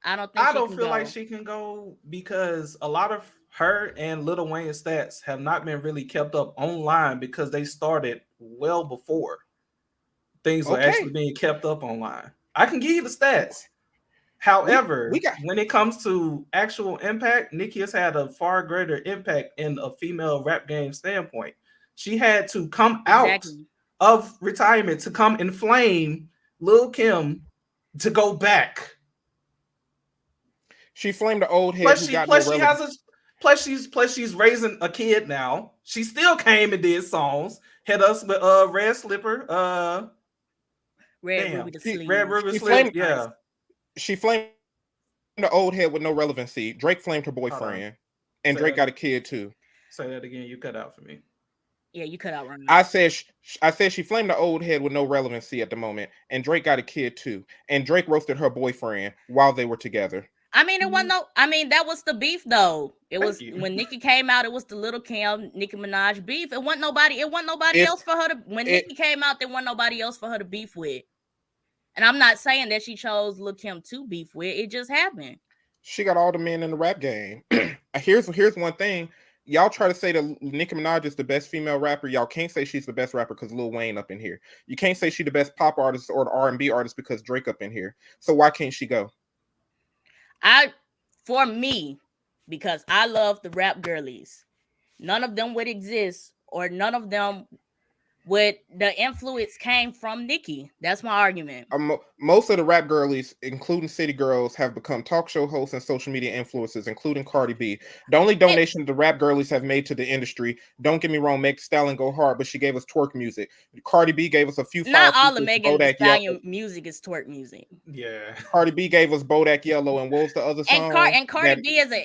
[SPEAKER 1] I don't feel
[SPEAKER 2] like she can go because a lot of her and Lil Wayne's stats have not been really kept up online because they started well before things were actually being kept up online. I can give you the stats. However, when it comes to actual impact, Nicki has had a far greater impact in a female rap game standpoint. She had to come out of retirement to come and flame Lil Kim to go back.
[SPEAKER 3] She flamed the old head.
[SPEAKER 2] Plus she's raising a kid now. She still came and did songs. Hit us with Red Slipper.
[SPEAKER 1] Red Ruby
[SPEAKER 2] the Sleep. Yeah.
[SPEAKER 3] She flamed the old head with no relevancy. Drake flamed her boyfriend. And Drake got a kid too.
[SPEAKER 2] Say that again. You cut out for me.
[SPEAKER 1] Yeah, you cut out right now.
[SPEAKER 3] I said she flamed the old head with no relevancy at the moment. And Drake got a kid too. And Drake roasted her boyfriend while they were together.
[SPEAKER 1] I mean, that was the beef though. It was when Nicki came out, it was the Little Kim, Nicki Minaj beef. It wasn't nobody else for her to when Nicki came out, there wasn't nobody else for her to beef with. And I'm not saying that she chose Lil Kim to beef with. It just happened.
[SPEAKER 3] She got all the men in the rap game. Here's one thing. Y'all try to say that Nicki Minaj is the best female rapper. Y'all can't say she's the best rapper because Lil Wayne up in here. You can't say she's the best pop artist or the R&B artist because Drake up in here. So why can't she go?
[SPEAKER 1] For me, because I love the rap girlies. None of them would exist, or none of them would. The influence came from Nicki. That's my argument.
[SPEAKER 3] Most of the rap girlies, including City Girls, have become talk show hosts and social media influencers, including Cardi B. The only donation the rap girlies have made to the industry, don't get me wrong, Meg Thee Stallion go hard, but she gave us twerk music. Cardi B gave us a few.
[SPEAKER 1] Not all of Megan Thee Stallion music is twerk music.
[SPEAKER 2] Yeah.
[SPEAKER 3] Cardi B gave us Bodak Yellow, and what was the other song?
[SPEAKER 1] And Cardi B is an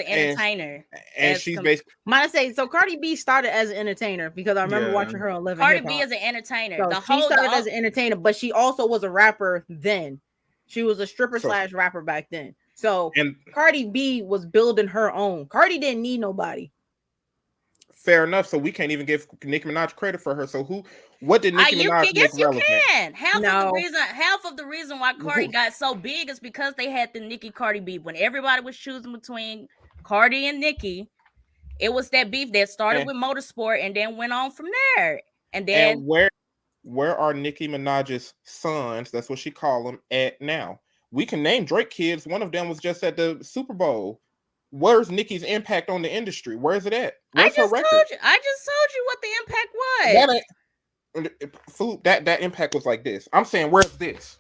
[SPEAKER 1] entertainer.
[SPEAKER 3] And she's basically.
[SPEAKER 4] Might say so. Cardi B started as an entertainer because I remember watching her on Living
[SPEAKER 1] Cardi
[SPEAKER 4] Hip-Hop.
[SPEAKER 1] B is an entertainer.
[SPEAKER 4] So she started as an entertainer, but she also was a rapper then. She was a stripper / rapper back then. So Cardi B was building her own. Cardi didn't need nobody.
[SPEAKER 3] Fair enough. So we can't even give Nicki Minaj credit for her. So what did Nicki Minaj make relevant?
[SPEAKER 1] You can. Half of the reason why Cardi got so big is because they had the Nicki Cardi beef. When everybody was choosing between Cardi and Nicki, it was that beef that started with Motorsport and then went on from there. And
[SPEAKER 3] where are Nicki Minaj's sons? That's what she call them at now. We can name Drake kids. One of them was just at the Super Bowl. Where's Nicki's impact on the industry? Where is it at?
[SPEAKER 1] I
[SPEAKER 3] Where's her
[SPEAKER 1] just
[SPEAKER 3] record?
[SPEAKER 1] told you what the impact was.
[SPEAKER 3] That impact was like this. I'm saying, where's this?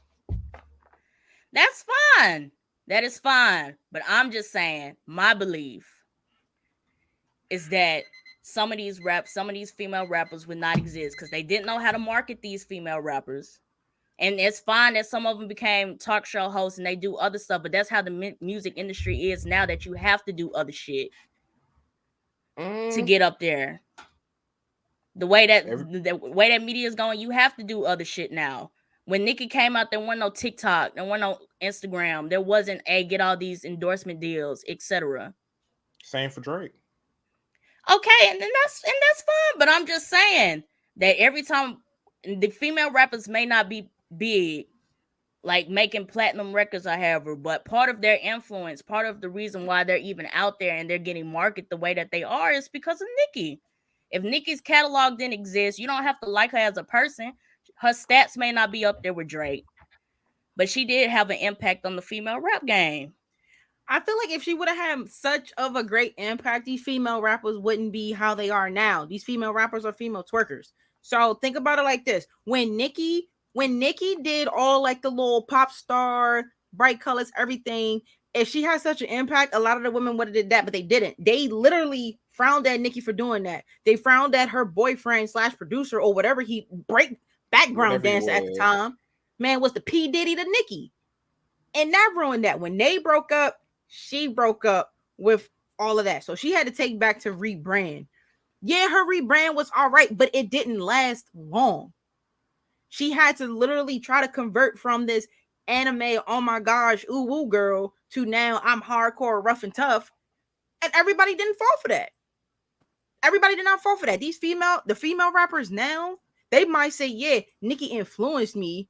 [SPEAKER 1] That's fine. That is fine. But I'm just saying, my belief is that some of these female rappers would not exist because they didn't know how to market these female rappers. And it's fine that some of them became talk show hosts and they do other stuff, but that's how the music industry is now, that you have to do other shit to get up there. The way that media is going, you have to do other shit now. When Nicki came out, there wasn't no TikTok, there wasn't no Instagram, there wasn't get all these endorsement deals, etc.
[SPEAKER 3] Same for Drake.
[SPEAKER 1] Okay, and that's fine, but I'm just saying that every time the female rappers may not be big, like making platinum records or however, but part of their influence, part of the reason why they're even out there and they're getting marketed the way that they are is because of Nicki. If Nicki's catalog didn't exist, you don't have to like her as a person. Her stats may not be up there with Drake, but she did have an impact on the female rap game.
[SPEAKER 4] I feel like if she would have had such of a great impact, these female rappers wouldn't be how they are now. These female rappers are female twerkers. So think about it like this. When Nicki did all like the little pop star, bright colors, everything, if she had such an impact, a lot of the women would have did that, but they didn't. They literally frowned at Nicki for doing that. They frowned at her boyfriend / producer or whatever background dancer at the time. Man, was the P. Diddy to Nicki. And that ruined that. When they broke up, she broke up with all of that. So she had to take back to rebrand. Yeah, her rebrand was all right, but it didn't last long. She had to literally try to convert from this anime, oh my gosh, ooh woo girl, to now I'm hardcore, rough and tough. And everybody didn't fall for that. Everybody did not fall for that. The female rappers now, they might say, yeah, Nicki influenced me,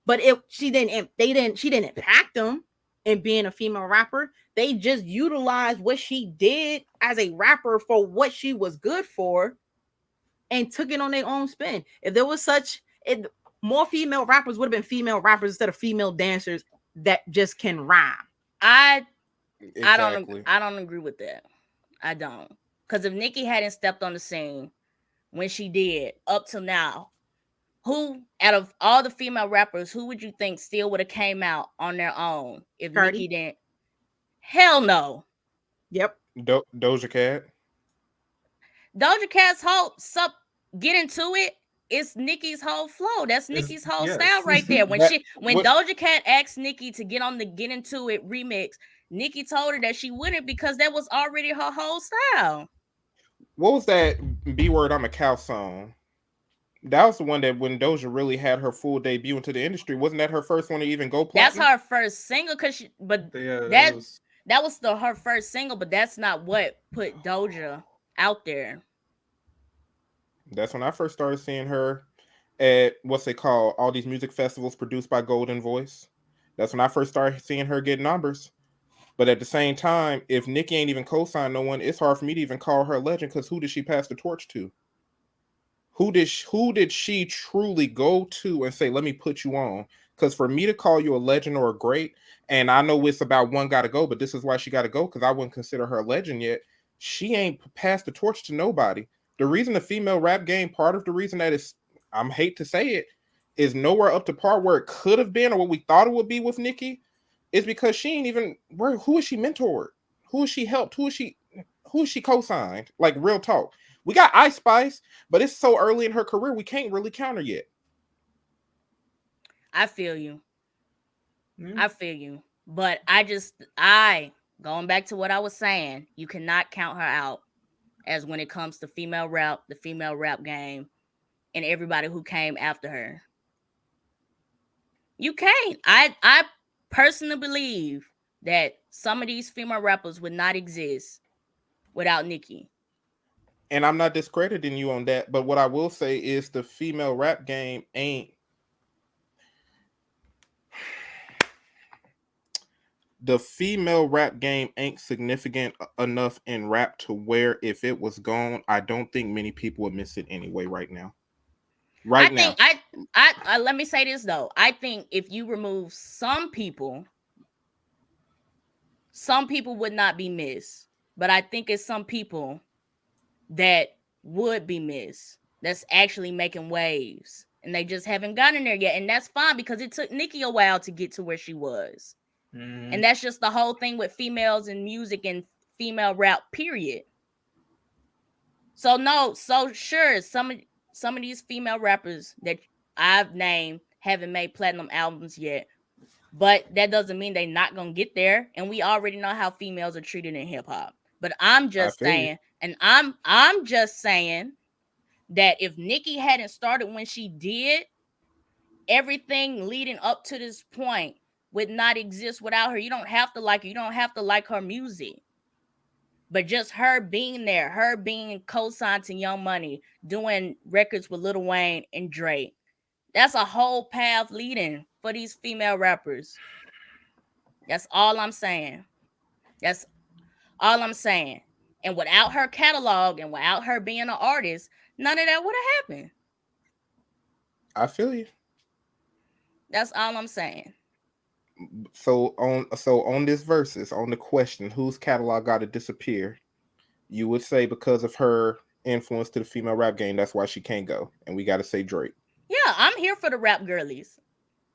[SPEAKER 4] but she didn't impact them in being a female rapper. They just utilized what she did as a rapper for what she was good for and took it on their own spin. If there was more female rappers would have been female rappers instead of female dancers that just can rhyme.
[SPEAKER 1] I don't agree with that. I don't. Because if Nicki hadn't stepped on the scene when she did up till now, who out of all the female rappers, who would you think still would have came out on their own if
[SPEAKER 4] Cardi?
[SPEAKER 1] Nicki didn't? Hell no.
[SPEAKER 4] Yep.
[SPEAKER 3] Doja Cat.
[SPEAKER 1] Doja Cat's whole get into it. It's Nicki's whole flow. That's Nicki's whole style right there. When Doja Cat asked Nicki to get on the Get Into It remix, Nicki told her that she wouldn't because that was already her whole style.
[SPEAKER 3] What was that B Word I'm a Cow song? That was the one that when Doja really had her full debut into the industry. Wasn't that her first one to even go platinum?
[SPEAKER 1] That's her first single, that was her first single, but that's not what put Doja out there.
[SPEAKER 3] That's when I first started seeing her at what's they call all these music festivals produced by Golden Voice. That's when I first started seeing her get numbers. But at the same time, if Nicki ain't even co-signed no one, it's hard for me to even call her a legend because who did she pass the torch to? Who did she truly go to and say, let me put you on? Because for me to call you a legend or a great, and I know it's about one got to go, but this is why she got to go because I wouldn't consider her a legend yet. She ain't passed the torch to nobody. The reason the female rap game, part of the reason that is, I hate to say it, is nowhere up to par where it could have been or what we thought it would be with Nicki, is because she ain't even, who is she mentored? Who is she helped? Who is she co-signed? Like, real talk. We got Ice Spice, but it's so early in her career, we can't really count her yet.
[SPEAKER 1] I feel you. I feel you. But going back to what I was saying, you cannot count her out as when it comes to female rap, the female rap game, and everybody who came after her. You can't. I personally believe that some of these female rappers would not exist without Nicki.
[SPEAKER 3] And I'm not discrediting you on that, but what I will say is the female rap game ain't significant enough in rap to where if it was gone, I don't think many people would miss it anyway right now. Let
[SPEAKER 1] me say this though. I think if you remove some people, some people would not be missed, but I think it's some people that would be missed that's actually making waves, and they just haven't gotten there yet, and that's fine because it took Nicki a while to get to where she was. And that's just the whole thing with females in music and female rap, period. So sure, some of these female rappers that I've named haven't made platinum albums yet, but that doesn't mean they're not gonna get there. And we already know how females are treated in hip hop. But I'm just saying, and I'm just saying that if Nicki hadn't started when she did, everything leading up to this point would not exist without her. You don't have to like her. You don't have to like her music. But just her being there, her being co-signed to Young Money, doing records with Lil Wayne and Drake, that's a whole path leading for these female rappers. That's all I'm saying. That's all I'm saying. And without her catalog and without her being an artist, none of that would have happened.
[SPEAKER 3] I feel you.
[SPEAKER 1] That's all I'm saying.
[SPEAKER 3] So on this versus, on the question, whose catalog got to disappear, you would say because of her influence to the female rap game, that's why she can't go. And we got to say Drake.
[SPEAKER 1] Yeah, I'm here for the rap girlies.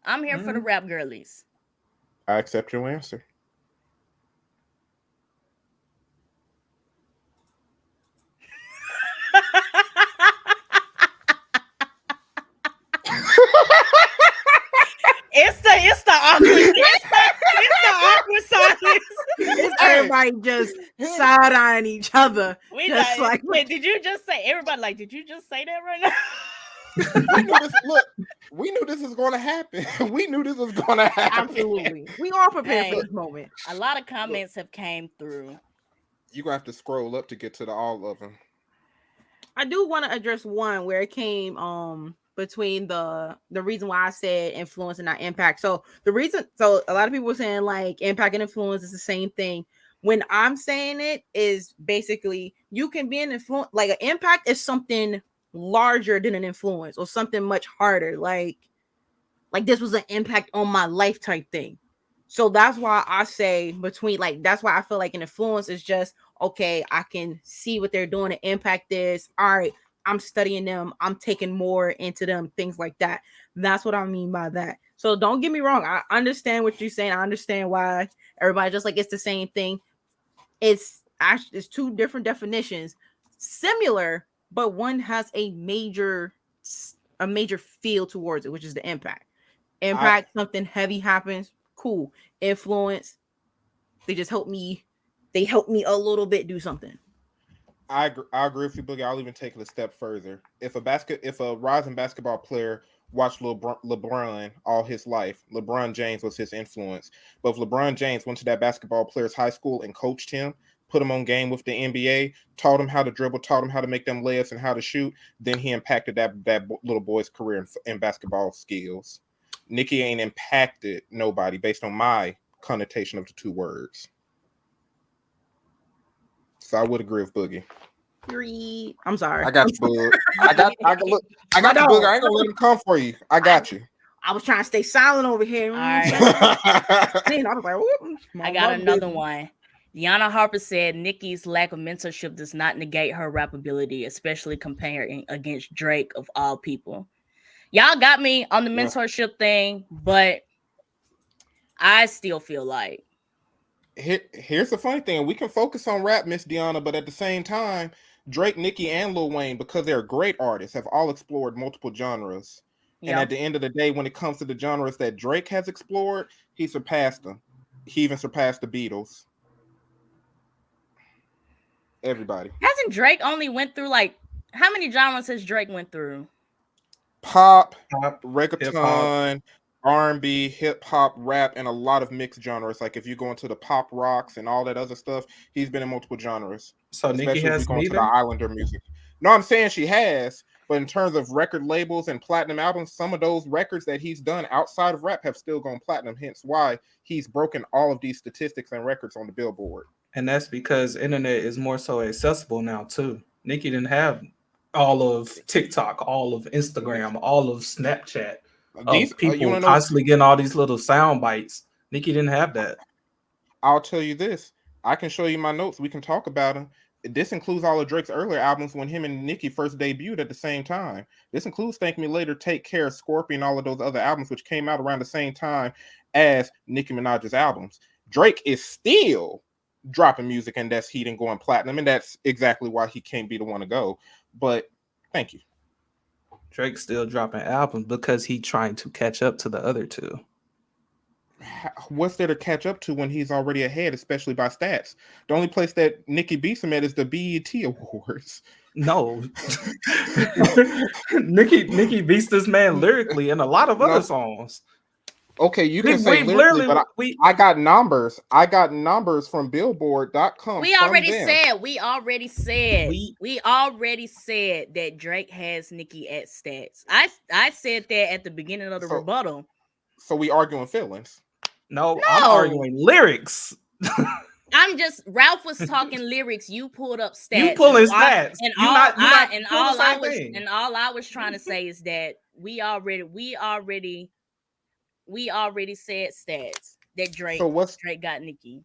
[SPEAKER 1] I'm here for the rap girlies.
[SPEAKER 3] I accept your answer.
[SPEAKER 1] It's the awkward it's the awkward silence.
[SPEAKER 4] It's everybody just side-eyeing each other.
[SPEAKER 1] Wait, did you just say everybody like did you just say that right now?
[SPEAKER 3] we knew this was going to happen. We knew this was going to happen.
[SPEAKER 4] Absolutely. We all prepared for this moment.
[SPEAKER 1] A lot of comments have came through.
[SPEAKER 3] You're going to have to scroll up to get to all of them.
[SPEAKER 4] I do want to address one where it came between the reason why I said influence and not impact. So a lot of people were saying like impact and influence is the same thing. When I'm saying it is basically you can be an influence, like an impact is something larger than an influence or something much harder. Like this was an impact on my life type thing. So that's why I say that's why I feel like an influence is just, okay, I can see what they're doing to impact this. All right, I'm studying them. I'm taking more into them, things like that. That's what I mean by that. So don't get me wrong. I understand what you're saying. I understand why everybody just like it's the same thing. It's two different definitions, similar, but one has a major feel towards it, which is the impact. Something heavy happens. Cool. Influence. They just help me. They help me a little bit do something.
[SPEAKER 3] I agree with you, Boogie. I'll even take it a step further. If a rising basketball player watched LeBron all his life, LeBron James was his influence. But if LeBron James went to that basketball player's high school and coached him, put him on game with the NBA, taught him how to dribble, taught him how to make them layups and how to shoot, then he impacted that little boy's career in basketball skills. Nicki ain't impacted nobody based on my connotation of the two words. So I would agree with Boogie.
[SPEAKER 4] I'm sorry.
[SPEAKER 3] I got the Boogie. I got the Boogie. I ain't gonna let him come for you. I got you.
[SPEAKER 4] I was trying to stay silent over here.
[SPEAKER 1] All right. I got another one. Deanna Harper said Nicki's lack of mentorship does not negate her rap ability, especially comparing against Drake of all people. Y'all got me on the mentorship thing, but I still feel like
[SPEAKER 3] here's the funny thing. We can focus on rap, Miss Deanna, but at the same time, Drake, Nicki, and Lil Wayne, because they're great artists, have all explored multiple genres. Yep. And at the end of the day, when it comes to the genres that Drake has explored, he surpassed them. He even surpassed the Beatles. Everybody.
[SPEAKER 1] Hasn't Drake only went through how many genres has Drake went through?
[SPEAKER 3] Pop, reggaeton, R&B, hip hop, rap, and a lot of mixed genres. Like if you go into the pop rocks and all that other stuff, he's been in multiple genres.
[SPEAKER 2] So Nicki has
[SPEAKER 3] going to the Islander music. No, I'm saying she has, but in terms of record labels and platinum albums, some of those records that he's done outside of rap have still gone platinum. Hence why he's broken all of these statistics and records on the Billboard.
[SPEAKER 2] And that's because internet is more so accessible now too. Nicki didn't have all of TikTok, all of Instagram, all of Snapchat. These people constantly getting all these little sound bites. Nicki didn't have that.
[SPEAKER 3] I'll tell you this. I can show you my notes. We can talk about them. This includes all of Drake's earlier albums when him and Nicki first debuted at the same time. This includes Thank Me Later, Take Care, Scorpion, all of those other albums which came out around the same time as Nicki Minaj's albums. Drake is still dropping music and that's heat and going platinum, and that's exactly why he can't be the one to go. But thank you.
[SPEAKER 5] Drake's still dropping albums because he's trying to catch up to the other two.
[SPEAKER 3] What's there to catch up to when he's already ahead, especially by stats? The only place that Nicki beats him at is the BET Awards.
[SPEAKER 5] No. Nicki beats this man lyrically in a lot of other songs.
[SPEAKER 3] Okay, you can say lyrically, but I got numbers. I got numbers from Billboard.com.
[SPEAKER 1] We already said that Drake has Nicki at stats. I said that at the beginning of the rebuttal.
[SPEAKER 3] So we arguing feelings.
[SPEAKER 5] No, I'm arguing lyrics.
[SPEAKER 1] Ralph was talking lyrics. You pulled up stats.
[SPEAKER 5] You pulling stats.
[SPEAKER 1] All I was trying to say is that we already said stats that Drake got Nicki.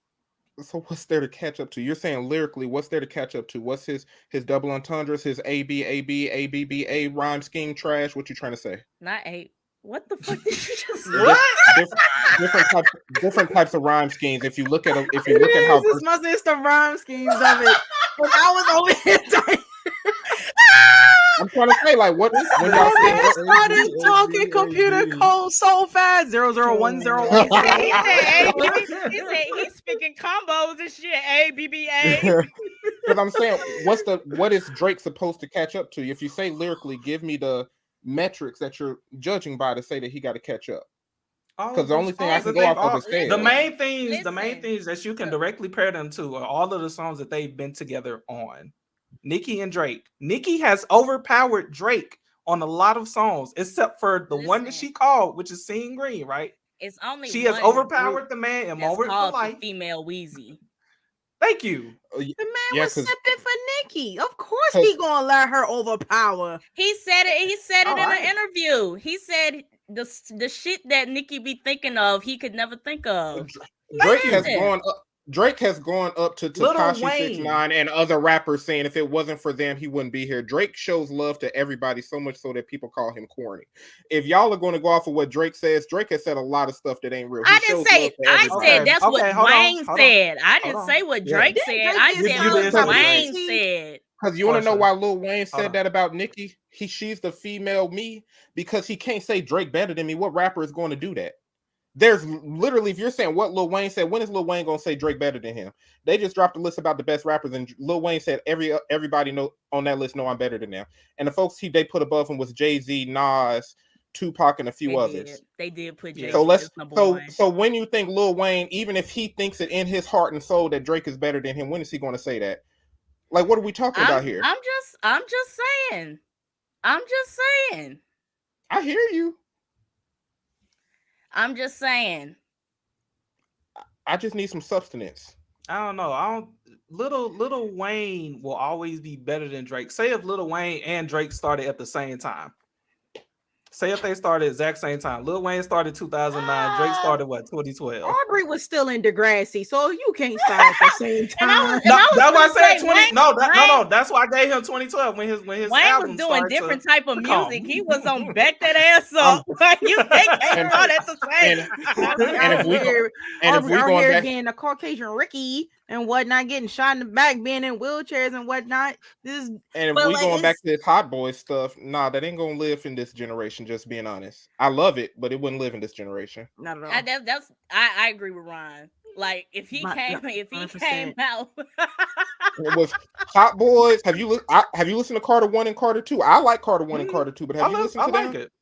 [SPEAKER 3] So what's there to catch up to? You're saying lyrically, what's there to catch up to? What's his double entendres, his ABBA rhyme scheme trash? What you trying to say?
[SPEAKER 1] Not A. What the fuck did you just say?
[SPEAKER 3] What? Different types of rhyme schemes. If you look at how
[SPEAKER 4] it's the rhyme schemes of it. But I was over here.
[SPEAKER 3] I'm trying to say, like, what when y'all
[SPEAKER 4] started talking computer code so fast. 00101.
[SPEAKER 1] He said he's speaking combos and shit. ABBA.
[SPEAKER 3] Because I'm saying, what is Drake supposed to catch up to? If you say lyrically, give me the metrics that you're judging by to say that he got to catch up. Because the only thing I can go off of is sales.
[SPEAKER 5] The main things that you can directly pair them to are all of the songs that they've been together on. Nicki and Drake. Nicki has overpowered Drake on a lot of songs, except for the one that she called, which is Seeing Green, right?
[SPEAKER 1] It's only
[SPEAKER 5] she has overpowered the man and over for life.
[SPEAKER 1] Female Wheezy.
[SPEAKER 5] Thank you.
[SPEAKER 4] The man was sipping for Nicki. Of course he gonna let her overpower.
[SPEAKER 1] He said it in an interview. He said the shit that Nicki be thinking of, he could never think of.
[SPEAKER 3] Drake has gone up to Tekashi 6ix9ine and other rappers saying if it wasn't for them, he wouldn't be here. Drake shows love to everybody so much so that people call him corny. If y'all are going to go off of what Drake says, Drake has said a lot of stuff that ain't real.
[SPEAKER 1] I didn't say. I said that's what Wayne said. I didn't say what Drake said. I said what Wayne said.
[SPEAKER 3] Because you want to know why Lil Wayne said that about Nicki? She's the female me because he can't say Drake better than me. What rapper is going to do that? There's literally, if you're saying what Lil Wayne said, when is Lil Wayne gonna say Drake better than him? They just dropped a list about the best rappers, and Lil Wayne said everybody know on that list know I'm better than them. And the folks they put above him was Jay-Z, Nas, Tupac, and a few others.
[SPEAKER 1] They did put Jay-Z.
[SPEAKER 3] So when you think Lil Wayne, even if he thinks it in his heart and soul that Drake is better than him, when is he going to say that? Like, what are we talking about here?
[SPEAKER 1] I'm just saying.
[SPEAKER 3] I hear you.
[SPEAKER 1] I'm just saying.
[SPEAKER 3] I just need some substance.
[SPEAKER 5] I don't know. Lil Wayne will always be better than Drake. Say if Lil Wayne and Drake started at the same time. Say if they started at the exact same time. Lil Wayne started 2009. Drake started 2012.
[SPEAKER 4] Aubrey was still in Degrassi, so you can't start at the same time.
[SPEAKER 5] That's why I said 20. No, that's why I gave him 2012 when his
[SPEAKER 1] Wayne
[SPEAKER 5] album
[SPEAKER 1] was doing different type of music. He was on Back That Ass Up. You came out at the same time.
[SPEAKER 3] And if we going back
[SPEAKER 4] being a Caucasian Ricky and whatnot, getting shot in the back, being in wheelchairs and whatnot.
[SPEAKER 3] And if we going back to this Hot Boy stuff, that ain't gonna live in this generation. Just being honest, I love it, but it wouldn't live in this generation.
[SPEAKER 4] Not at
[SPEAKER 1] all. I agree with Ryan. Like if he came out,
[SPEAKER 3] it was Hot Boys. Have you listened to Carter 1 and Carter 2? I like Carter 1 and Carter 2, but have you listened to them?
[SPEAKER 5] It.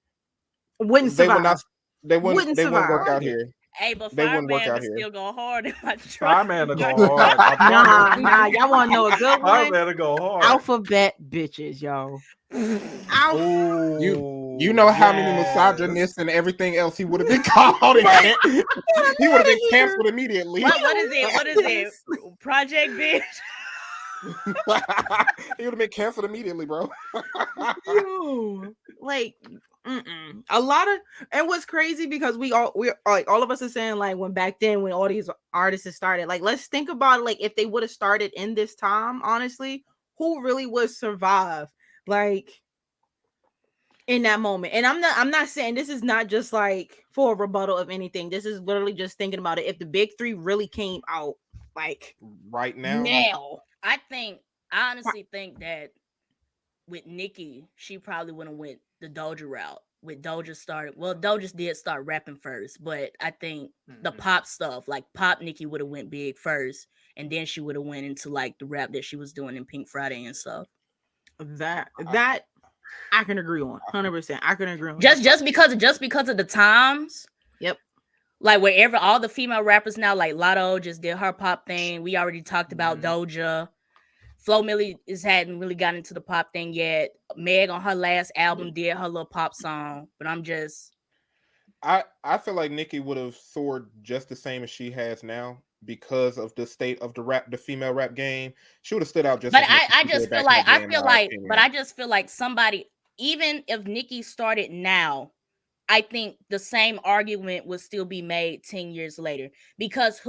[SPEAKER 4] Wouldn't survive.
[SPEAKER 3] They wouldn't work out here.
[SPEAKER 1] Hey, but Fireman still go hard in my truck.
[SPEAKER 5] Fireman to go hard.
[SPEAKER 4] Nah, y'all want to know a good one?
[SPEAKER 5] Fireman to go hard.
[SPEAKER 4] Alphabet bitches, yo.
[SPEAKER 3] You know how many misogynists and everything else he would have been called. He would have been canceled immediately.
[SPEAKER 1] What is it? Project bitch.
[SPEAKER 3] He would have been canceled immediately, bro.
[SPEAKER 4] Like A lot of, and what's crazy because we're like all of us are saying like when back then when all these artists started, like let's think about it, like if they would have started in this time, honestly, who really would survive like in that moment? And I'm not saying this is not just like for a rebuttal of anything. This is literally just thinking about it. If the big three really came out like
[SPEAKER 3] right now,
[SPEAKER 1] I honestly think that with Nicki, she probably would have went the Doja route. With Doja started, well, Doja did start rapping first, but I think the pop stuff, like pop Nicki would have went big first, and then she would have went into like the rap that she was doing in Pink Friday and stuff.
[SPEAKER 4] That I can agree on 100%. I can agree on
[SPEAKER 1] just because of the times.
[SPEAKER 4] Yep.
[SPEAKER 1] Like wherever all the female rappers now, like Lotto just did her pop thing. We already talked about Doja. Flo Milli hadn't really gotten into the pop thing yet. Meg on her last album did her little pop song, but
[SPEAKER 3] I feel like Nicki would have soared just the same as she has now because of the state of the female rap game. She would have stood out just.
[SPEAKER 1] But I just feel like somebody, even if Nicki started now, I think the same argument would still be made 10 years later. Because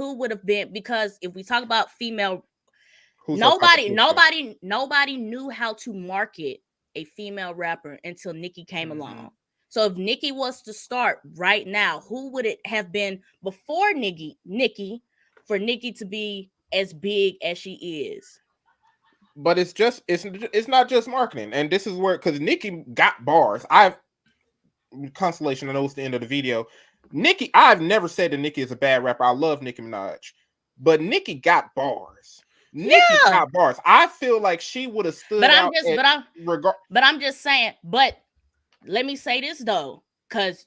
[SPEAKER 1] because if we talk about female, nobody knew how to market a female rapper until Nicki came along. So if Nicki was to start right now, who would it have been before Nicki for Nicki to be as big as she is?
[SPEAKER 3] But it's not just marketing, and this is where, because Nicki got bars. Consolation, I know it's the end of the video. Nicki, I've never said that Nicki is a bad rapper. I love Nicki Minaj, but Nicki got bars. Nicki got bars. I feel like she would have stood out. But
[SPEAKER 1] I'm just saying. But let me say this though, because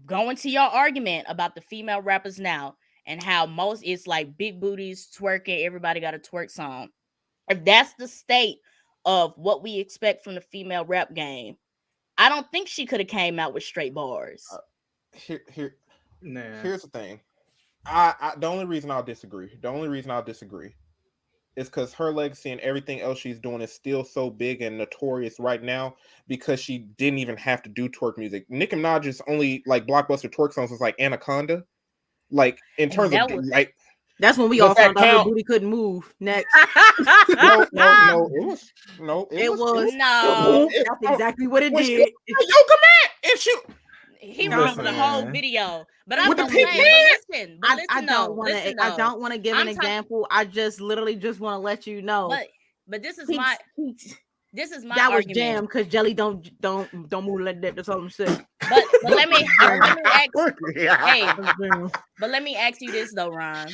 [SPEAKER 1] going to your argument about the female rappers now and how most it's like big booties twerking, everybody got a twerk song. If that's the state of what we expect from the female rap game, I don't think she could have came out with straight bars.
[SPEAKER 3] Here's the thing. The only reason I'll disagree is because her legacy and everything else she's doing is still so big and notorious right now because she didn't even have to do twerk music. Nicki Minaj's only like blockbuster twerk songs was like Anaconda. Like in terms of like,
[SPEAKER 4] that's when we all found out her booty couldn't move. Next.
[SPEAKER 3] No. It was.
[SPEAKER 4] That's exactly what it did.
[SPEAKER 3] Yo, come on! If she,
[SPEAKER 1] he remember the whole video, but I'm just saying.
[SPEAKER 4] I don't want to give an example. I just literally just want to let you know.
[SPEAKER 1] But this is my
[SPEAKER 4] that was jam because Jelly don't move like that. That's all I'm saying.
[SPEAKER 1] But let me ask you this though, Ron.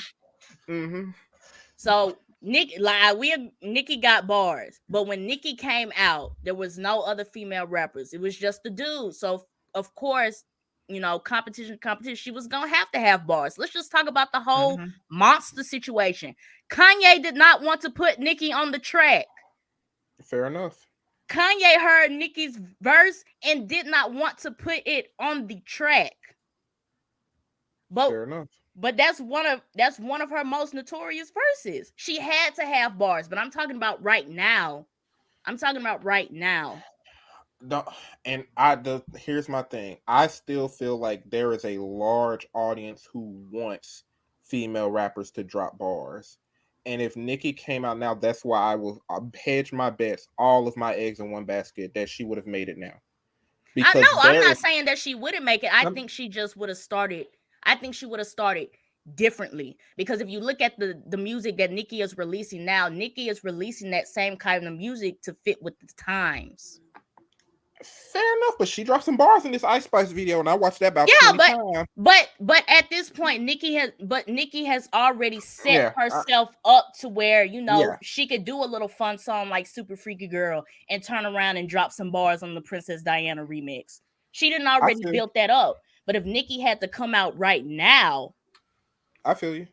[SPEAKER 1] So Nicki got bars, but when Nicki came out, there was no other female rappers. It was just the dude. So of course, competition. She was gonna have to have bars. Let's just talk about the whole monster situation. Kanye did not want to put Nicki on the track.
[SPEAKER 3] Fair enough.
[SPEAKER 1] Kanye heard Nicki's verse and did not want to put it on the track.
[SPEAKER 3] Fair enough.
[SPEAKER 1] But that's one of her most notorious verses. She had to have bars, but I'm talking about right now.
[SPEAKER 3] Here's my thing. I still feel like there is a large audience who wants female rappers to drop bars. And if Nicki came out now, that's why I'll hedge my bets, all of my eggs in one basket, that she would have made it now.
[SPEAKER 1] Because I'm not saying that she wouldn't make it. I think she just would have started. I think she would have started differently. Because if you look at the music that Nicki is releasing now, Nicki is releasing that same kind of music to fit with the times.
[SPEAKER 3] Fair enough, but she dropped some bars in this Ice Spice video, and I watched that about 20 times.
[SPEAKER 1] But at this point, Nicki has already set herself up to where she could do a little fun song like Super Freaky Girl and turn around and drop some bars on the Princess Diana remix. She didn't already built that up. But if Nicki had to come out right now,
[SPEAKER 3] I feel you.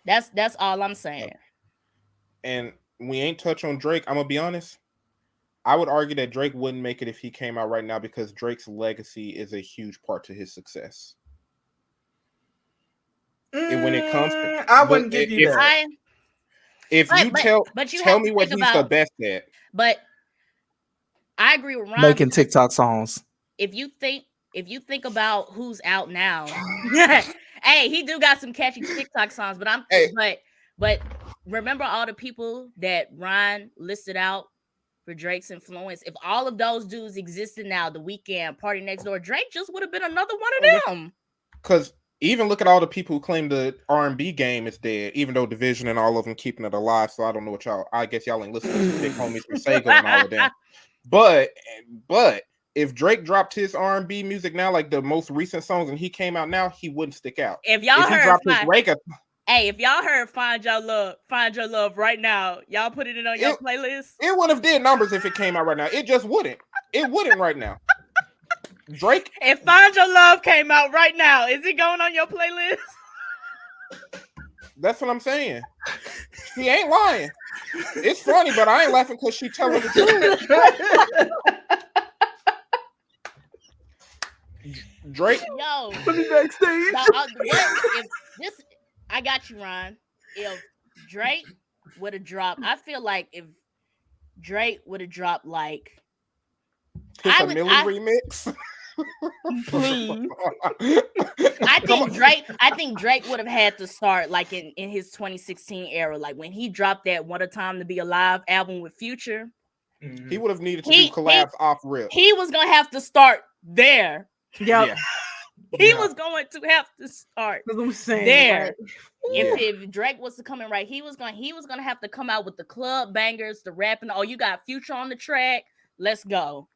[SPEAKER 1] That's all I'm saying.
[SPEAKER 3] And we ain't touch on Drake. I'm gonna be honest. I would argue that Drake wouldn't make it if he came out right now because Drake's legacy is a huge part to his success. And when it comes to,
[SPEAKER 5] I wouldn't give you that.
[SPEAKER 3] Tell me what he's the best at.
[SPEAKER 1] But I agree with Ron.
[SPEAKER 5] Making TikTok songs.
[SPEAKER 1] if you think about who's out now, hey, he do got some catchy TikTok songs, but but remember all the people that Ryan listed out for Drake's influence. If all of those dudes existed now, The Weeknd, Party Next Door, Drake just would have been another one of them.
[SPEAKER 3] Because even look at all the people who claim the R&B game is dead, even though Division and all of them keeping it alive. So I don't know what y'all. I guess y'all ain't listening to big homies from Sego and all of them. But if Drake dropped his R&B music now, like the most recent songs, and he came out now, he wouldn't stick out.
[SPEAKER 1] If y'all heard if y'all heard Find Your Love right now, y'all put it in on your playlist.
[SPEAKER 3] It would have did numbers if it came out right now. It just wouldn't. It wouldn't right now. Drake.
[SPEAKER 1] If Find Your Love came out right now, is it going on your playlist?
[SPEAKER 3] That's what I'm saying. He ain't lying. It's funny, but I ain't laughing because she telling the truth. Drake.
[SPEAKER 1] Yo.
[SPEAKER 4] Let me backstage.
[SPEAKER 1] I got you, Ron. If Drake would have dropped, I feel like if Drake would have dropped like
[SPEAKER 3] remix.
[SPEAKER 1] Please. I think Drake would have had to start like in his 2016 era, like when he dropped that "What a Time to Be Alive" album with Future.
[SPEAKER 3] He would have needed to do collabs off rip.
[SPEAKER 1] He was gonna have to start there.
[SPEAKER 4] Yep.
[SPEAKER 3] Yeah.
[SPEAKER 1] He was going to have to start there.
[SPEAKER 3] Yeah.
[SPEAKER 1] If Drake was to come in right, he was gonna have to come out with the club bangers, the rapping. Oh, you got Future on the track. Let's go.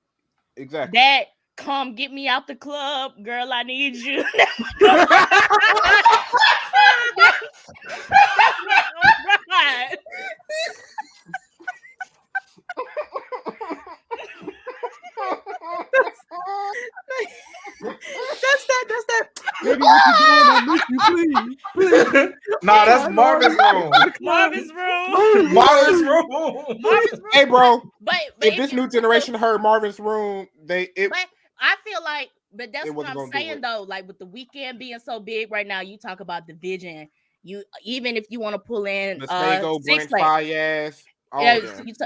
[SPEAKER 3] Exactly.
[SPEAKER 1] That come get me out the club, girl. I need you. Right.
[SPEAKER 4] That's that. Baby, what you doing? I miss you, please.
[SPEAKER 5] Nah, that's Marvin's room.
[SPEAKER 1] Marvin's room.
[SPEAKER 5] Marvin's room.
[SPEAKER 3] Hey, bro.
[SPEAKER 1] But
[SPEAKER 3] if this new generation heard Marvin's room,
[SPEAKER 1] But I feel like, but that's what I'm saying though. Like with The Weeknd being so big right now, you talk about Division. You even if you want to pull in
[SPEAKER 3] Brent Fayez,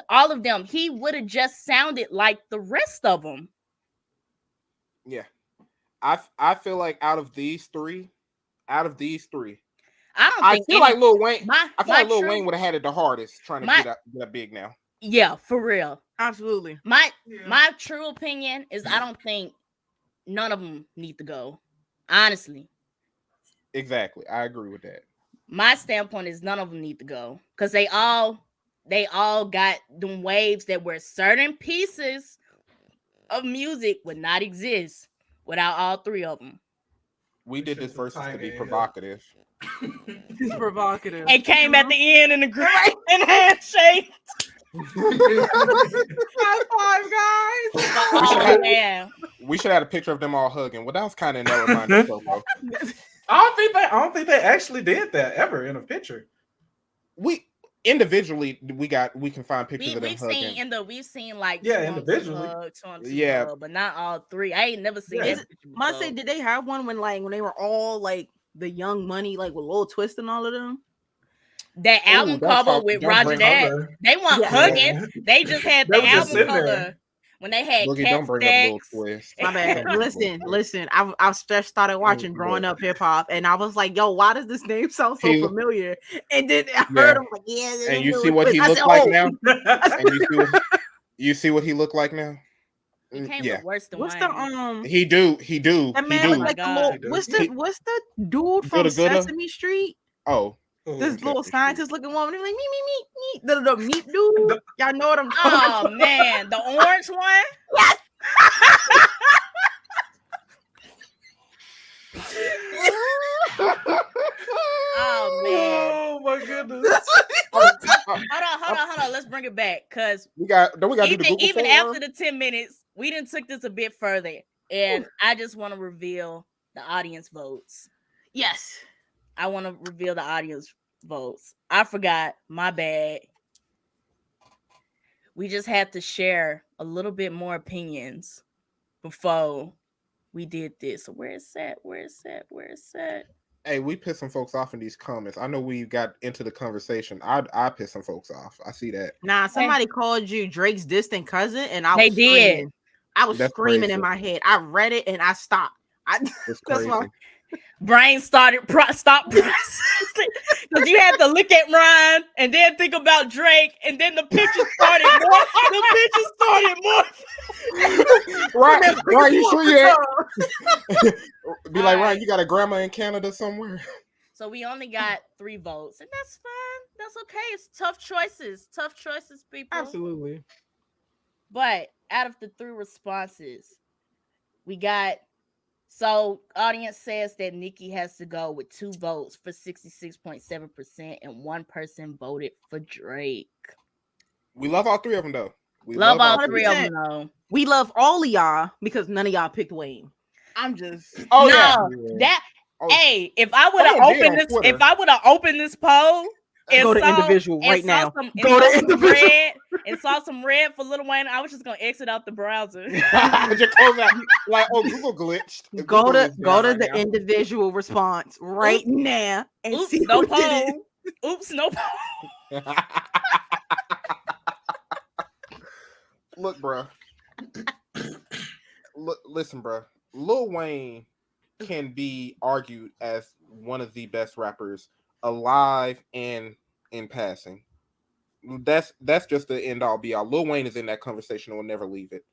[SPEAKER 1] all of them, he would have just sounded like the rest of them.
[SPEAKER 3] Yeah, I feel like out of these three, I feel like Lil Wayne. I feel like Lil Wayne would have had it the hardest trying to get big now.
[SPEAKER 1] Yeah, for real,
[SPEAKER 4] absolutely.
[SPEAKER 1] My true opinion is I don't think none of them need to go. Honestly,
[SPEAKER 3] exactly, I agree with that.
[SPEAKER 1] My standpoint is none of them need to go because they all got them waves that were certain pieces of music would not exist without all three of them.
[SPEAKER 3] We did this versus to be provocative.
[SPEAKER 4] It's provocative.
[SPEAKER 1] It came at the end in the grip and handshake.
[SPEAKER 4] High five, guys.
[SPEAKER 3] We should have a picture of them all hugging. Well, that was kind of never mind.
[SPEAKER 5] I don't think they actually did that ever in a picture.
[SPEAKER 3] We individually we can find pictures of them hugging.
[SPEAKER 1] We've seen like
[SPEAKER 5] individually,
[SPEAKER 1] but not all three. I ain't never seen it.
[SPEAKER 4] Must say, did they have one when they were all like the Young Money, like with Lil Twist and all of them?
[SPEAKER 1] That album cover with Roger That. They weren't hugging. They just had the album cover. When they had
[SPEAKER 3] don't bring up Lil Twist.
[SPEAKER 4] My bad. Listen. I just started watching Growing Up Hip Hop, and I was like, "Yo, why does this name sound so familiar?" And then I heard him like, "Yeah."
[SPEAKER 3] And you see what he looked like now. And you see what he looked like now.
[SPEAKER 1] He can't look worse than
[SPEAKER 4] what's
[SPEAKER 1] Wayne.
[SPEAKER 4] the
[SPEAKER 3] He do.
[SPEAKER 4] That man look like what's the dude from Sesame Street?
[SPEAKER 3] Oh.
[SPEAKER 4] This little scientist looking woman, they're like me, the meat dude. Y'all know what I'm talking about?
[SPEAKER 1] Oh man, the orange one.
[SPEAKER 4] Yes.
[SPEAKER 1] Oh man.
[SPEAKER 5] Oh my goodness.
[SPEAKER 1] Hold on. Let's bring it back because
[SPEAKER 3] we got to do the Google
[SPEAKER 1] even after the 10 minutes, we didn't took this a bit further, and I just want to reveal the audience votes.
[SPEAKER 4] Yes.
[SPEAKER 1] I want to reveal the audience votes. I forgot. My bad. We just had to share a little bit more opinions before we did this. So where is that?
[SPEAKER 3] Hey, we pissed some folks off in these comments. I know we got into the conversation. I pissed some folks off. I see that.
[SPEAKER 4] Nah, somebody called you Drake's distant cousin, and they
[SPEAKER 1] did.
[SPEAKER 4] I was
[SPEAKER 3] That's
[SPEAKER 4] screaming
[SPEAKER 3] crazy.
[SPEAKER 4] in my head. I read it and I stopped.
[SPEAKER 3] That's crazy.
[SPEAKER 4] why.
[SPEAKER 1] Brain started stop processing because you had to look at Ryan and then think about Drake, and then the pictures started more. The pictures started more.
[SPEAKER 3] Right, you sure you be like, Ryan, you got a grandma in Canada somewhere?
[SPEAKER 1] So we only got 3 votes, and that's fine. That's okay. It's tough choices, people.
[SPEAKER 4] Absolutely.
[SPEAKER 1] But out of the 3 responses, we got. So audience says that Nicki has to go with 2 votes for 66.7%, and 1 person voted for Drake.
[SPEAKER 3] We love all 3 of them though. We
[SPEAKER 1] love all 3 of them though.
[SPEAKER 4] We love all of y'all because none of y'all picked Wayne. I'm just
[SPEAKER 1] Hey, if I would have opened this poll,
[SPEAKER 4] go to individual right now.
[SPEAKER 1] Go to individual and saw some red for Lil Wayne, I was just gonna exit out the browser.
[SPEAKER 3] Just close out. Like, Google glitched.
[SPEAKER 4] Go to the individual response right now and see
[SPEAKER 1] no poll. Oops, no poll.
[SPEAKER 3] Look, bro. Listen, bro. Lil Wayne can be argued as one of the best rappers alive and in passing. That's just the end all be all. Lil Wayne is in that conversation and will never leave it.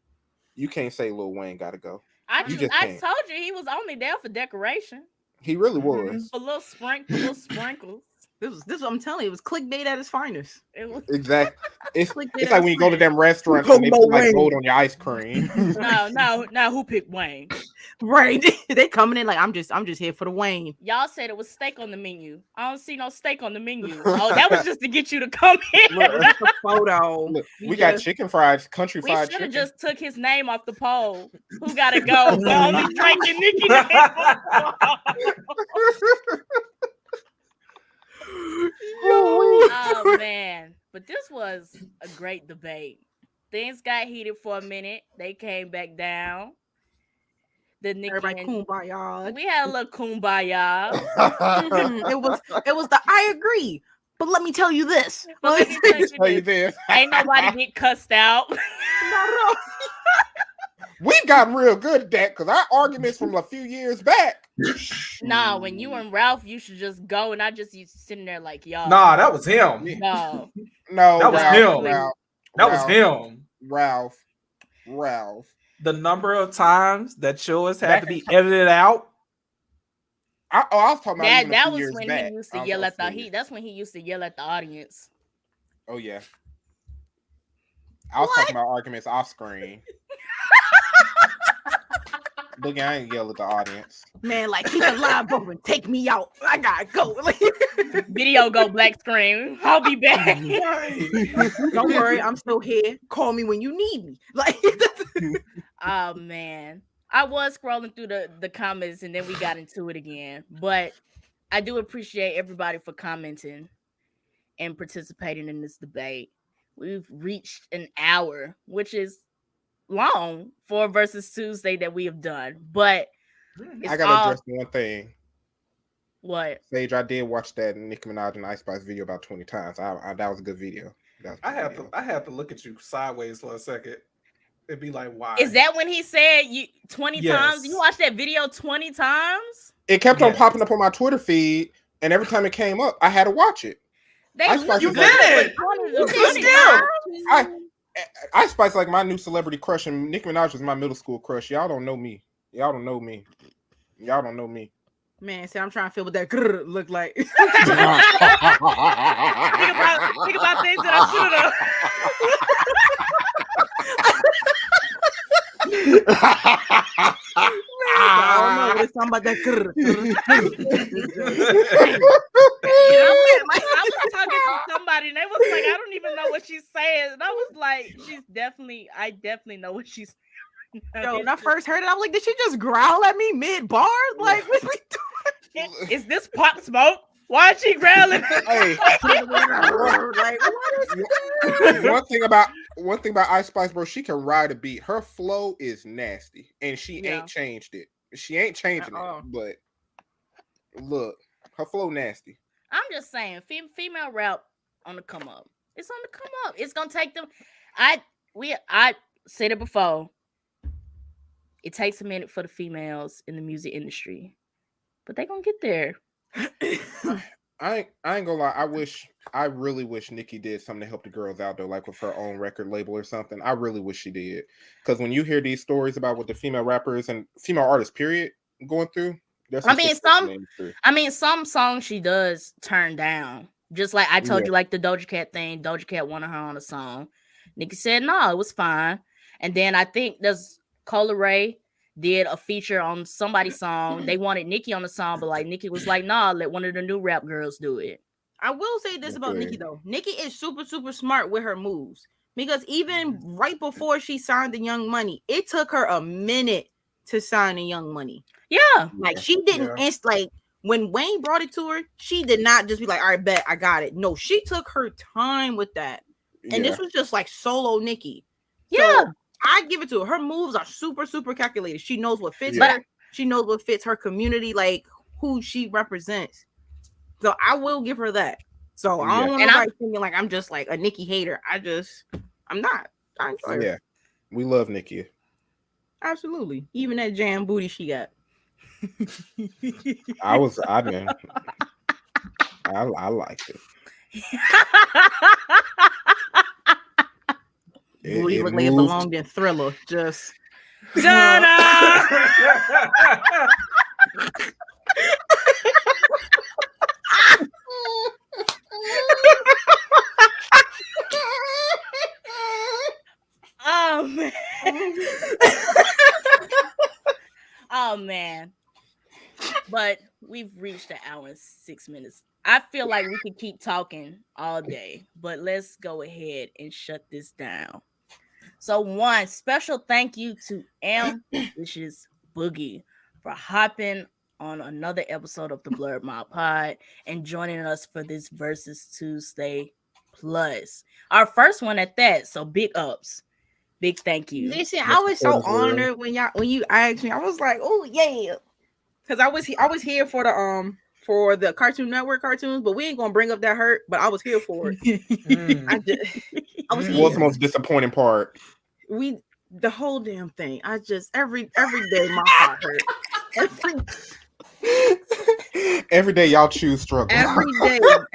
[SPEAKER 3] You can't say Lil Wayne gotta go.
[SPEAKER 1] I told you he was only there for decoration.
[SPEAKER 3] He really was.
[SPEAKER 1] For little sprinkles.
[SPEAKER 4] This I'm telling you, it was clickbait at its finest.
[SPEAKER 3] Exactly. It's like when you go to them restaurants and they put like gold on your ice cream.
[SPEAKER 1] No, who picked Wayne?
[SPEAKER 4] Right. They coming in like I'm just here for the Wayne.
[SPEAKER 1] Y'all said it was steak on the menu. I don't see no steak on the menu. Oh, that was just to get you to come in.
[SPEAKER 4] Look, a photo.
[SPEAKER 3] Look, we got chicken fried, country fried chicken.
[SPEAKER 1] We should have just took his name off the poll. Who gotta go? Only Drake and Nicki. Oh man, but this was a great debate. Things got heated for a minute. They came back down.
[SPEAKER 4] Everybody kumbaya.
[SPEAKER 1] We had a little kumbaya.
[SPEAKER 4] It was the I agree. But let me tell you this.
[SPEAKER 1] Ain't nobody get cussed out.
[SPEAKER 3] We've gotten real good at that because our arguments from a few years back.
[SPEAKER 1] Nah, when you and Ralph, you should just go, and I just used to sitting there like, y'all.
[SPEAKER 2] Nah, that was him.
[SPEAKER 1] No,
[SPEAKER 2] that was him. That was him.
[SPEAKER 3] Ralph.
[SPEAKER 5] The number of times that yours had to be edited out.
[SPEAKER 3] I was talking about
[SPEAKER 1] that was when he used to yell at that's when he used to yell at the audience.
[SPEAKER 3] Oh yeah. I was talking about arguments off screen. Look, I ain't yell at the audience.
[SPEAKER 4] Man, like keep the live open. Take me out. I gotta go.
[SPEAKER 1] Video go black screen. I'll be back.
[SPEAKER 4] Don't worry, I'm still here. Call me when you need me. Like,
[SPEAKER 1] oh man, I was scrolling through the comments and then we got into it again. But I do appreciate everybody for commenting and participating in this debate. We've reached an hour, which is long for Versus Tuesday that we have done, but
[SPEAKER 3] I gotta address one thing.
[SPEAKER 1] What?
[SPEAKER 3] Sage, I did watch that Nicki Minaj and Ice Spice video about 20 times. That was a good video.
[SPEAKER 2] I have to look at you sideways for a second. It'd be like, why?
[SPEAKER 1] Is that when he said 20 times? You watched that video 20 times?
[SPEAKER 3] It kept on popping up on my Twitter feed, and every time it came up, I had to watch it.
[SPEAKER 2] You did it.
[SPEAKER 3] Ice Spice like my new celebrity crush, and Nicki Minaj was my middle school crush. Y'all don't know me.
[SPEAKER 4] Man, see, I'm trying to feel what that look like.
[SPEAKER 1] think about things that I should have.
[SPEAKER 4] I don't know. It's something about that.
[SPEAKER 1] I was talking to somebody and they was like, I don't even know what she's saying. And I was like, I definitely know what she's saying.
[SPEAKER 4] Yo, when I first heard it, I was like, did she just growl at me mid-bar? Like, what we
[SPEAKER 1] doing? Is this Pop Smoke? Why is she growling?
[SPEAKER 3] Hey, one thing about Ice Spice, bro, she can ride a beat. Her flow is nasty, and she ain't changed it. She ain't changing it. But look, her flow nasty.
[SPEAKER 1] I'm just saying, female rap on the come up. It's on the come up. It's gonna take them. I said it before. It takes a minute for the females in the music industry, but they gonna get there.
[SPEAKER 3] I ain't gonna lie. I really wish Nicki did something to help the girls out though, like with her own record label or something. I really wish she did, because when you hear these stories about what the female rappers and female artists, period, going through,
[SPEAKER 1] some songs she does turn down. Just like I told you, like the Doja Cat thing. Doja Cat wanted her on a song. Nicki said no, it was fine. And then I think there's Cola Ray did a feature on somebody's song. They wanted Nicki on the song, but like Nicki was like, nah, let one of the new rap girls do it.
[SPEAKER 4] I will say this about Nicki though. Nicki is super, super smart with her moves. Because even right before she signed the Young Money, it took her a minute to sign the Young Money.
[SPEAKER 1] Yeah.
[SPEAKER 4] Like she didn't like when Wayne brought it to her, she did not just be like, all right, bet I got it. No, she took her time with that. And this was just like solo Nicki.
[SPEAKER 1] Yeah.
[SPEAKER 4] So I give it to her. Her moves are super, super calculated. She knows what fits her. She knows what fits her community, like who she represents. So I will give her that. So I don't want nobody thinking like I'm just like a Nicki hater. I'm not. I enjoy her.
[SPEAKER 3] Yeah. We love Nicki.
[SPEAKER 4] Absolutely. Even that jam booty she got.
[SPEAKER 3] I liked it.
[SPEAKER 4] Booty looked like it belonged in Thriller. Just
[SPEAKER 1] oh man. Oh man. But we've reached an hour and 6 minutes. I feel like we could keep talking all day, but let's go ahead and shut this down. So one special thank you to Ambitious Boogie for hopping on another episode of the Blurred Mob Pod and joining us for this Versus Tuesday Plus. Our first one at that, so big ups. Big thank you.
[SPEAKER 4] Listen, I was so honored when you asked me. I was like, oh yeah. Because I was here for the Cartoon Network cartoons, but we ain't gonna bring up that hurt. But I was here for it. I was here.
[SPEAKER 3] What's the most disappointing part?
[SPEAKER 4] The whole damn thing. I just every day my heart hurt.
[SPEAKER 3] Every day y'all choose struggle.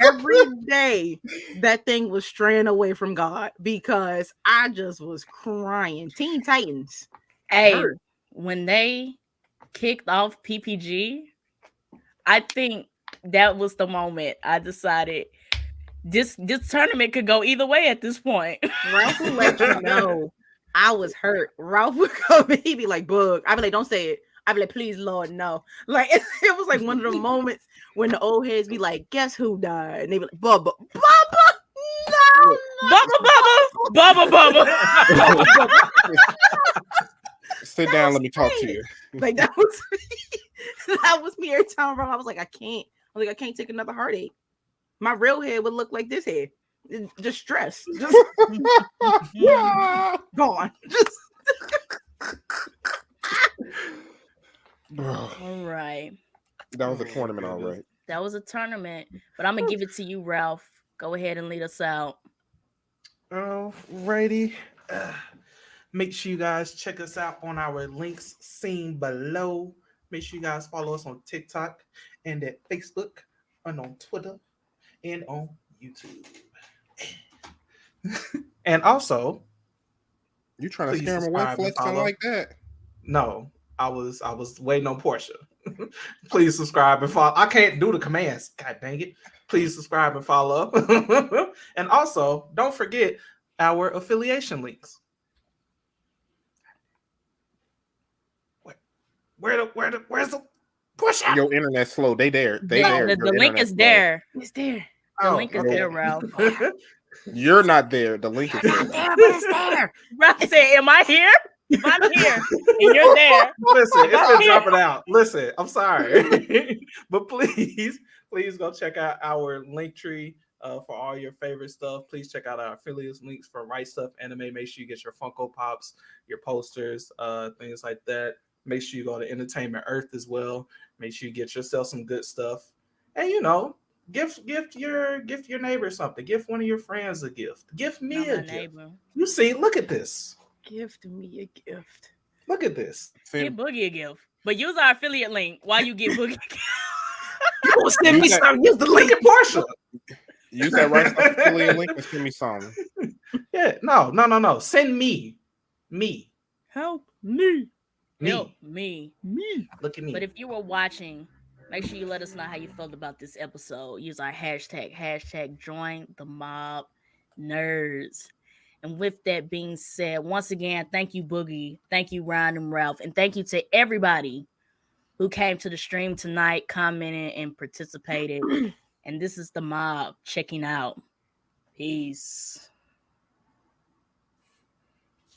[SPEAKER 4] Every day that thing was straying away from God because I just was crying. Teen Titans.
[SPEAKER 1] Hey, when they kicked off PPG, I think that was the moment I decided this tournament could go either way at this point.
[SPEAKER 4] Ralph will let you know I was hurt. Ralph would come and he'd be like, Bug. I'd be like, don't say it. I'd be like, please, Lord, no. Like it was like one of the moments when the old heads be like, guess who died? And they be like, Bubba, no.
[SPEAKER 1] Bubba.
[SPEAKER 3] Sit down, let me talk to you.
[SPEAKER 4] Like that was me every time, bro. I was like, I can't take another heartache. My real head would look like this head. Just stressed. Just gone.
[SPEAKER 1] All right.
[SPEAKER 3] That was a tournament, all right.
[SPEAKER 1] That was a tournament, but I'm gonna give it to you, Ralph. Go ahead and lead us out.
[SPEAKER 5] Alrighty. Make sure you guys check us out on our links seen below. Make sure you guys follow us on TikTok and at Facebook and on Twitter and on YouTube. And also,
[SPEAKER 3] you trying to scare him away flexing like that?
[SPEAKER 5] No, I was waiting on Portia. Please subscribe and follow. I can't do the commands. God dang it. Please subscribe and follow. And also, don't forget our affiliation links. Where's the push out?
[SPEAKER 3] Your internet's slow. They there.
[SPEAKER 1] The link is there.
[SPEAKER 4] It's there.
[SPEAKER 1] The link is there, Ralph.
[SPEAKER 3] You're not there. The link is there.
[SPEAKER 4] There, but it's there.
[SPEAKER 1] Ralph said, am I here? If I'm here and you're there.
[SPEAKER 5] Listen, it's been dropping out. Listen, I'm sorry. But please go check out our link tree for all your favorite stuff. Please check out our affiliates links for Right Stuff Anime. Make sure you get your Funko Pops, your posters, things like that. Make sure you go to Entertainment Earth as well. Make sure you get yourself some good stuff. And gift your neighbor something. Gift one of your friends a gift. Gift me a gift. Neighbor. You see, look at this.
[SPEAKER 4] Gift me a gift.
[SPEAKER 5] Look at this.
[SPEAKER 1] Get Boogie a gift. But use our affiliate link while you get Boogie a gift.
[SPEAKER 4] You send me something. Use the link.
[SPEAKER 5] Look at Portia.
[SPEAKER 3] Use that right affiliate link and send me something.
[SPEAKER 5] Yeah, no. Send me.
[SPEAKER 1] Help me.
[SPEAKER 5] Me.
[SPEAKER 1] Help me.
[SPEAKER 5] Look at me.
[SPEAKER 1] But if you were watching, make sure you let us know how you felt about this episode. Use our hashtag join the mob nerds. And with that being said, once again, thank you, Boogie. Thank you, Ryan and Ralph. And thank you to everybody who came to the stream tonight, commented, and participated. And this is the mob checking out. Peace.